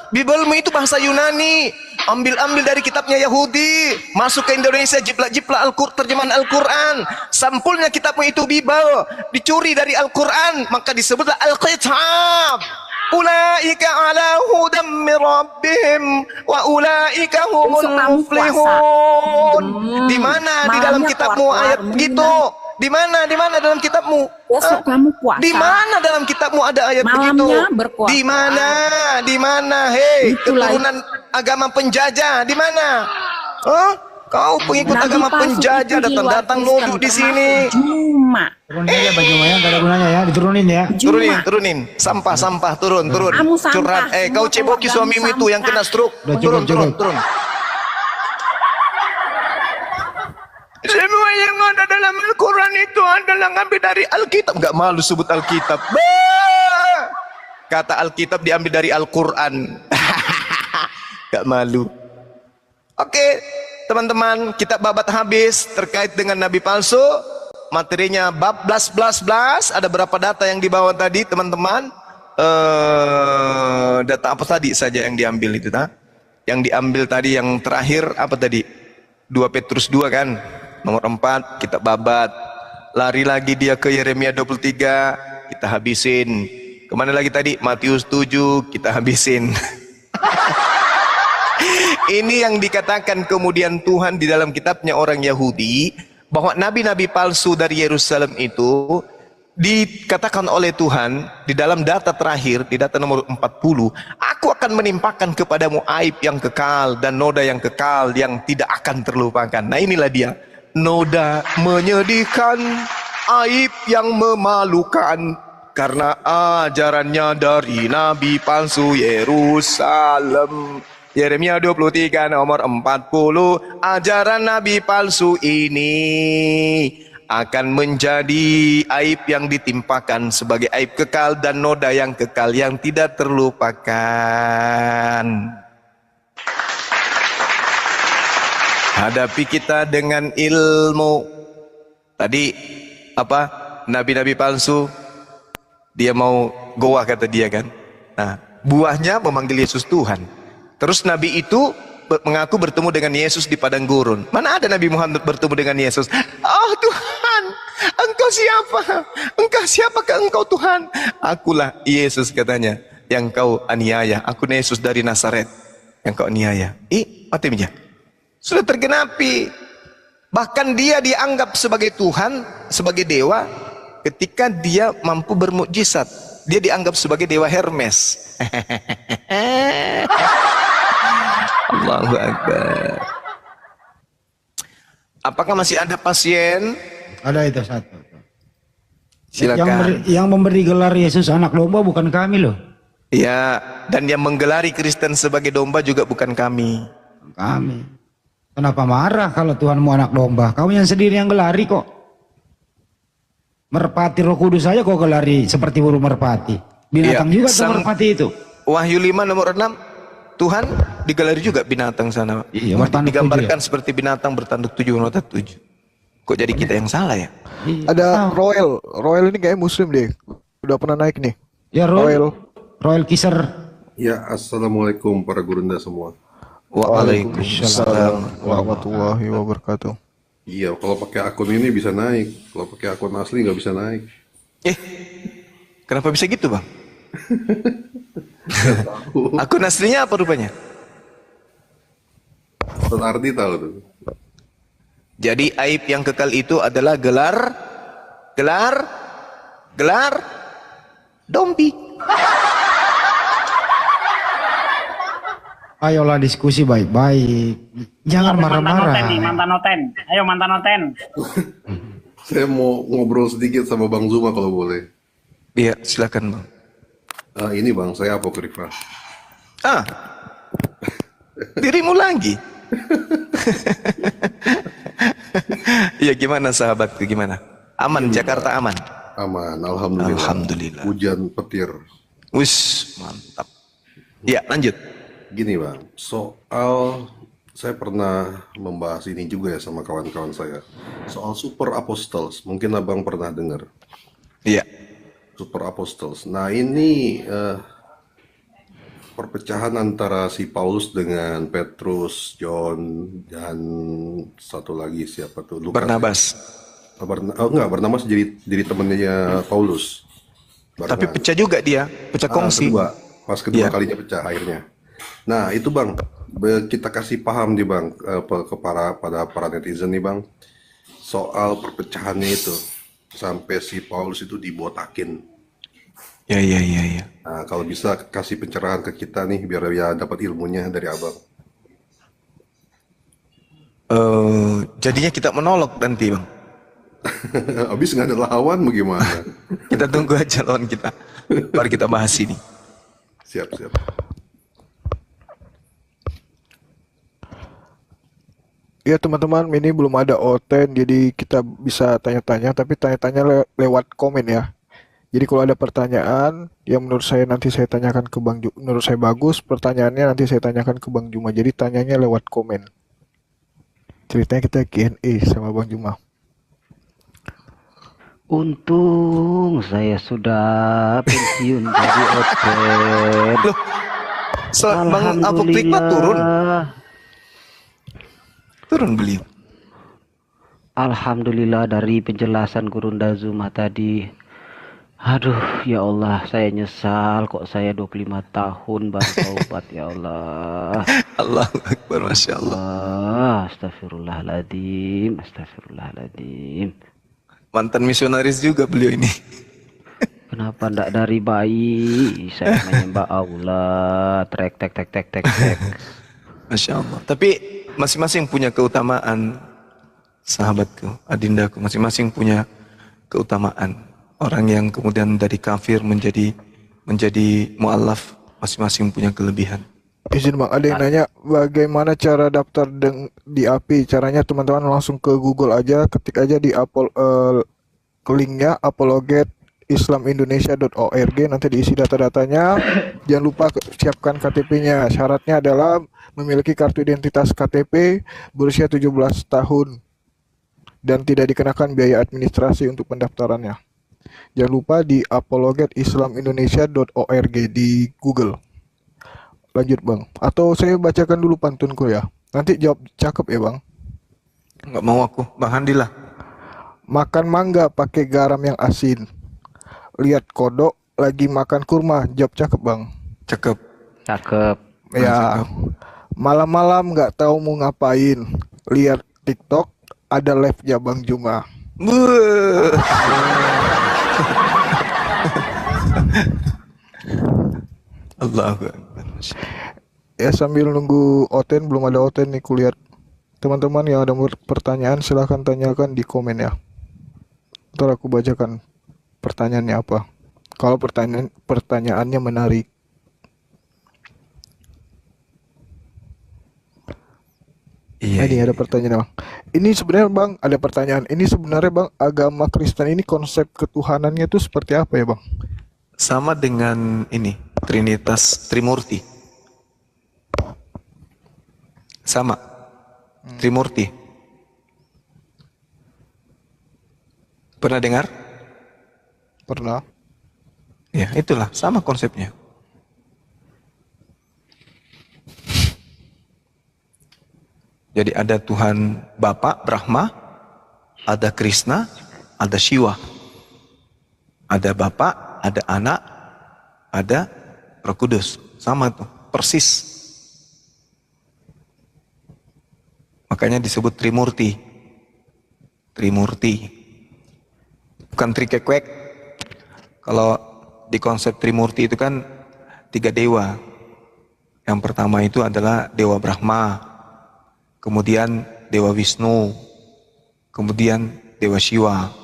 Biblemu itu bahasa Yunani. Ambil dari kitabnya Yahudi, masuk ke Indonesia, jiplak-jiplak terjemahan Al-Quran. Sampulnya kitabmu itu Bible, dicuri dari Al-Quran, maka disebutlah Al-Kitab. Ulaika ala hudam min rabbihim wa ulaika humul muflihun. Di mana di dalam kitabmu ayat begitu? Di mana dalam kitabmu? Besok kamu puasa. Di mana dalam kitabmu ada ayat Malamnya begitu? berpuasa. Di mana? Hei, keturunan agama penjajah, di mana? Kau pengikut Nabi agama palsu penjajah itu datang diwariskan nuduh di sini. Cuma Turunin aja bajunya, gak ada gunanya ya, diturunin ya. Turunin. Sampah, turun. Kamu sampah. Curhat. Kau Semua ceboki keluargamu suamimu itu yang kena stroke. Udah, Turun. cukup. Semua yang ada dalam Al-Quran itu adalah ngambil dari Alkitab. Gak malu sebut Alkitab. Kata Alkitab diambil dari Al-Quran. Gak malu. Oke, teman-teman, kitab babat habis terkait dengan nabi palsu. Materinya bab 11. Ada berapa data yang dibawa tadi, teman-teman? Data apa tadi saja yang diambil itu, Yang diambil tadi yang terakhir apa tadi? 2 Petrus 2 kan? Nomor 4, kitab babat. Lari lagi dia ke Yeremia 23, kita habisin. Kemana lagi tadi? Matius 7, kita habisin. Ini yang dikatakan kemudian Tuhan di dalam kitabnya orang Yahudi, bahwa nabi-nabi palsu dari Yerusalem itu dikatakan oleh Tuhan di dalam data terakhir, di data nomor 40, aku akan menimpakan kepadamu aib yang kekal dan noda yang kekal yang tidak akan terlupakan. Nah inilah dia, noda menyedihkan, aib yang memalukan, karena ajarannya dari nabi palsu Yerusalem. Yeremia 23 nomor 40, ajaran nabi palsu ini akan menjadi aib yang ditimpakan sebagai aib kekal dan noda yang kekal yang tidak terlupakan. Hadapi kita dengan ilmu. Tadi apa? Nabi-nabi palsu, dia mau goa kata dia kan. Nah, buahnya memanggil Yesus Tuhan. Terus Nabi itu mengaku bertemu dengan Yesus di padang gurun. Mana ada Nabi Muhammad bertemu dengan Yesus? Oh Tuhan, engkau siapa? Siapakah engkau Tuhan? Akulah Yesus katanya, yang kau aniaya. Aku Yesus dari Nazaret, yang kau aniaya. Matinya sudah tergenapi. Bahkan dia dianggap sebagai Tuhan, sebagai dewa, ketika dia mampu bermukjizat. Dia dianggap sebagai dewa Hermes. Allahu Akbar. Apakah masih ada pasien? Ada itu satu. Silakan. Yang memberi gelar Yesus anak domba bukan kami loh. Ya, dan yang menggelari Kristen sebagai domba juga bukan kami. Kami. Kenapa marah kalau Tuhanmu anak domba? Kamu yang sendiri yang gelari kok. Merpati Roh Kudus saja kok gelari seperti burung merpati. Binatang juga tuh merpati itu. Wahyu 5 nomor 6. Tuhan digelari juga binatang sana. Iya, digambarkan seperti binatang bertanduk 7 nota 7. Kok jadi kita yang salah ya? Ada Royal. Royal ini kayaknya muslim deh. Udah pernah naik nih. Ya Royal Kisser. Ya, assalamualaikum para gurunda semua. Waalaikumsalam warahmatullahi wabarakatuh. Iya, kalau pakai akun ini bisa naik. Kalau pakai akun asli nggak bisa naik. Kenapa bisa gitu, Bang? Akun aslinya apa rupanya? Ustaz Ardi tahu tuh. Jadi aib yang kekal itu adalah gelar dombi. Ayolah diskusi baik-baik. Jangan marah-marah. Mantan Oten. Ayo mantan Oten. Saya mau ngobrol sedikit sama Bang Zuma kalau boleh. Iya, silakan Bang. Ini Bang, saya apokrifa. Dirimu lagi. Iya, gimana sahabatku, gimana? Aman, Jakarta aman? Aman, alhamdulillah. Hujan petir. Wis, mantap. Ya, lanjut. Gini Bang, soal saya pernah membahas ini juga ya sama kawan-kawan saya. Soal Super Apostles, mungkin Abang pernah dengar. Iya. Super Apostles. Nah ini perpecahan antara si Paulus dengan Petrus, John, dan satu lagi siapa tuh? Lukas. Barnabas. Enggak, Barnabas jadi temennya Paulus. Tapi pecah juga dia, pecah kongsi. Pas kedua kalinya pecah akhirnya. Nah itu Bang, kita kasih paham nih Bang pada para netizen nih Bang, soal perpecahannya itu sampai si Paulus itu dibotakin. Ya. Nah kalau bisa kasih pencerahan ke kita nih biar ya dapat ilmunya dari Abang. Jadinya kita menolak nanti Bang. Habis nggak ada lawan bagaimana? Kita tunggu aja lawan kita, baru kita bahas ini. Siap. Ya teman-teman, ini belum ada Oten, jadi kita bisa tanya-tanya, tapi tanya-tanya lewat komen ya. Jadi kalau ada pertanyaan yang menurut saya nanti saya tanyakan ke Bang Juma, menurut saya bagus, pertanyaannya nanti saya tanyakan ke Bang Juma. Jadi tanyanya lewat komen. Ceritanya kita Q&A sama Bang Juma. Untung saya sudah pensiun dari Oten. Loh, Bang Apokrifa turun beliau. Alhamdulillah dari penjelasan Gurunda Zuma tadi. Aduh, ya Allah, saya nyesal kok saya 25 tahun baru taubat ya Allah. Allahu Akbar, Masya Allah. Astagfirullahaladzim. Mantan misionaris juga beliau ini. Kenapa ndak dari bayi saya menyembah Allah, tek. Masya Allah. Tapi masing-masing punya keutamaan, sahabatku, adindaku, masing-masing punya keutamaan. Orang yang kemudian dari kafir menjadi mu'alaf, masing-masing punya kelebihan. Izin Bang, ada yang nanya bagaimana cara daftar di API. Caranya teman-teman langsung ke Google aja, ketik aja di linknya apologetislamIndonesia.org, nanti diisi data-datanya. Jangan lupa siapkan KTP-nya. Syaratnya adalah memiliki kartu identitas KTP, berusia 17 tahun, dan tidak dikenakan biaya administrasi untuk pendaftarannya. Jangan lupa di apologetislamIndonesia.org di Google. Lanjut Bang, atau saya bacakan dulu pantunku ya. Nanti jawab cakep ya Bang. Nggak mau aku, Bang Handi lah. Makan mangga pakai garam yang asin. Lihat kodok lagi makan kurma. Jawab cakep Bang. Cakep. Ya. Malam-malam nggak tahu mau ngapain. Lihat TikTok ada live-nya Bang Juma. Allahu Akbar. Ya sambil nunggu Oten, belum ada Oten nih kulihat. Teman-teman yang ada pertanyaan silahkan tanyakan di komen ya. Ntar aku bacakan pertanyaannya apa. Kalau pertanyaannya menarik. Iya. ini ada pertanyaan bang. Ini sebenarnya bang ada pertanyaan. Ini sebenarnya bang agama Kristen ini konsep ketuhanannya itu seperti apa ya bang? Sama dengan ini Trinitas Trimurti. Sama. Trimurti. Pernah dengar? Pernah. Ya, itulah sama konsepnya. Jadi ada Tuhan Bapa Brahma, ada Krishna, ada Shiva. Ada Bapa, ada Anak, ada Roh Kudus. Sama tuh, persis. Makanya disebut Trimurti. Trimurti. Bukan trikekwek. Kalau di konsep Trimurti itu kan 3 dewa. Yang pertama itu adalah Dewa Brahma, kemudian Dewa Wisnu, kemudian Dewa Shiva.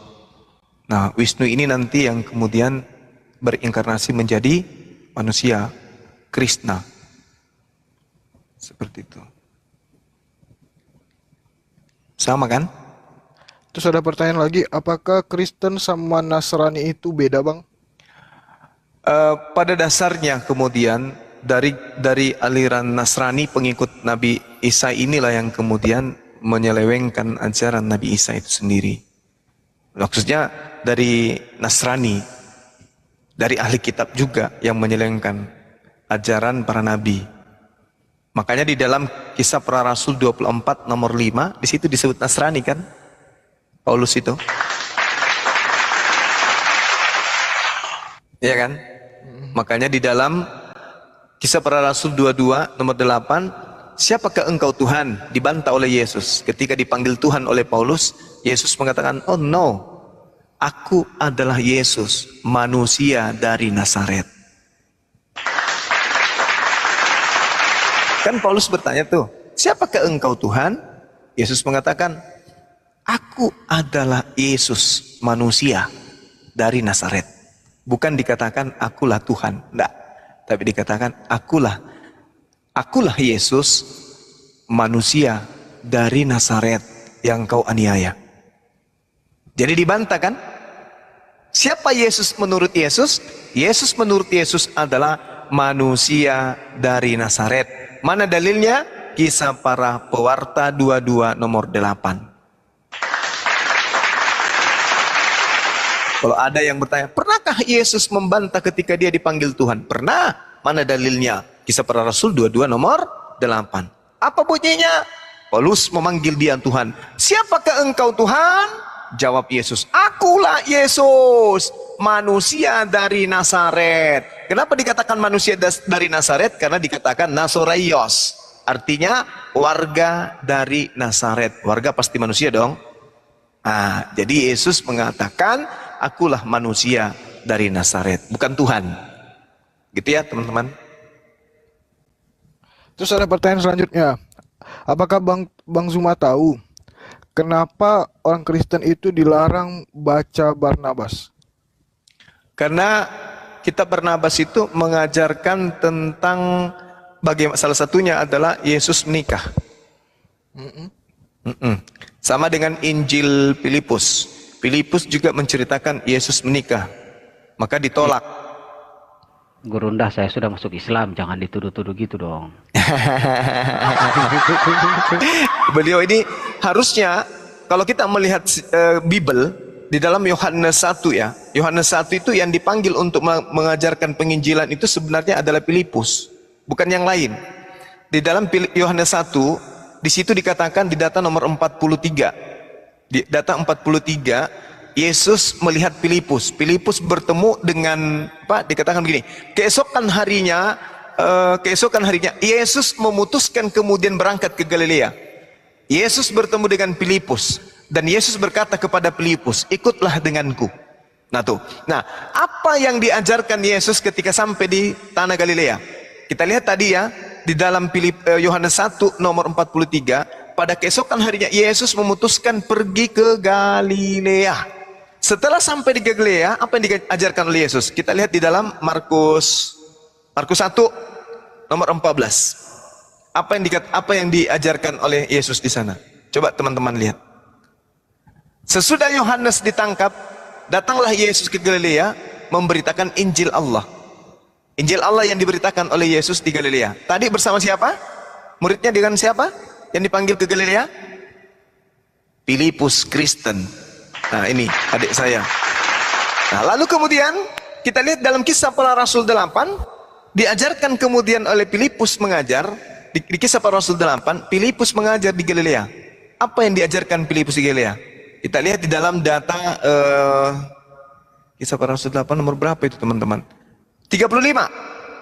Nah, Wisnu ini nanti yang kemudian berinkarnasi menjadi manusia, Krishna. Seperti itu. Sama kan? Terus ada pertanyaan lagi, apakah Kristen sama Nasrani itu beda bang? Pada dasarnya kemudian dari aliran Nasrani pengikut Nabi Isa inilah yang kemudian menyelewengkan ajaran Nabi Isa itu sendiri. Maksudnya dari Nasrani, dari ahli kitab juga yang menyelewengkan ajaran para nabi. Makanya di dalam Kisah Para Rasul 24 nomor 5 di situ disebut Nasrani kan? Paulus itu. Iya kan? Makanya di dalam Kisah Para Rasul 22 nomor 8, siapakah engkau Tuhan? Dibantah oleh Yesus. Ketika dipanggil Tuhan oleh Paulus, Yesus mengatakan, oh no, aku adalah Yesus, manusia dari Nazaret. Kan Paulus bertanya tuh, siapakah engkau Tuhan? Yesus mengatakan, aku adalah Yesus, manusia dari Nazaret. Bukan dikatakan akulah Tuhan, enggak. Tapi dikatakan akulah Yesus, manusia dari Nazaret yang kau aniaya. Jadi dibantah kan? Siapa Yesus menurut Yesus? Yesus menurut Yesus adalah manusia dari Nazaret. Mana dalilnya? Kisah Para Pewarta 22 nomor 8. Kalau ada yang bertanya, pernahkah Yesus membantah ketika dia dipanggil Tuhan? Pernah. Mana dalilnya? Kisah Para Rasul 22 nomor 8. Apa bunyinya? Paulus memanggil dia Tuhan. Siapakah engkau Tuhan? Jawab Yesus, akulah Yesus, manusia dari Nazaret. Kenapa dikatakan manusia dari Nazaret? Karena dikatakan Nazoraios. Artinya warga dari Nazaret. Warga pasti manusia dong. Jadi Yesus mengatakan, akulah manusia dari Nazaret, bukan Tuhan. Gitu ya teman-teman. Terus ada pertanyaan selanjutnya. Apakah Bang Zuma tahu kenapa orang Kristen itu dilarang baca Barnabas? Karena kitab Barnabas itu mengajarkan tentang bagaimana, salah satunya adalah Yesus menikah. Sama dengan Injil Filipus. Filipus juga menceritakan Yesus menikah, maka ditolak. Gurunda, saya sudah masuk Islam, jangan dituduh-tuduh gitu dong. Beliau ini harusnya, kalau kita melihat Bible di dalam Yohanes 1 ya, Yohanes 1 itu yang dipanggil untuk mengajarkan penginjilan itu sebenarnya adalah Filipus, bukan yang lain. Di dalam Yohanes 1, di situ dikatakan di data nomor 43. Di data 43, Yesus melihat Filipus. Filipus bertemu dengan dikatakan begini, keesokan harinya Yesus memutuskan kemudian berangkat ke Galilea. Yesus bertemu dengan Filipus dan Yesus berkata kepada Filipus, ikutlah denganku. Nah, apa yang diajarkan Yesus ketika sampai di tanah Galilea? Kita lihat tadi ya, di dalam Yohanes 1 nomor 43, pada keesokan harinya Yesus memutuskan pergi ke Galilea. Setelah sampai di Galilea, apa yang diajarkan oleh Yesus? Kita lihat di dalam Markus 1 nomor 14. Apa yang diajarkan oleh Yesus di sana? Coba teman-teman lihat. Sesudah Yohanes ditangkap, datanglah Yesus ke Galilea memberitakan Injil Allah. Injil Allah yang diberitakan oleh Yesus di Galilea. Tadi bersama siapa? Muridnya dengan siapa? Yang dipanggil ke Galilea? Filipus Kristen. Nah, ini adik saya. Nah, lalu kemudian kita lihat dalam Kisah Para Rasul 8, diajarkan kemudian oleh Filipus mengajar di Kisah Para Rasul 8, Filipus mengajar di Galilea. Apa yang diajarkan Filipus di Galilea? Kita lihat di dalam data Kisah Para Rasul 8 nomor berapa itu teman-teman? 35.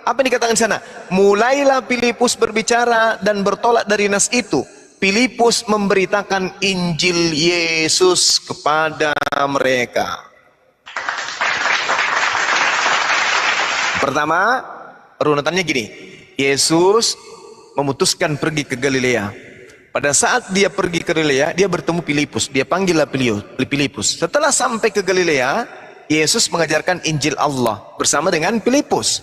Apa yang dikatakan di sana? Mulailah Filipus berbicara dan bertolak dari nas itu. Filipus memberitakan Injil Yesus kepada mereka. Pertama, runutannya gini. Yesus memutuskan pergi ke Galilea. Pada saat dia pergi ke Galilea, dia bertemu Filipus. Dia panggillah Filipus. Setelah sampai ke Galilea, Yesus mengajarkan Injil Allah bersama dengan Filipus.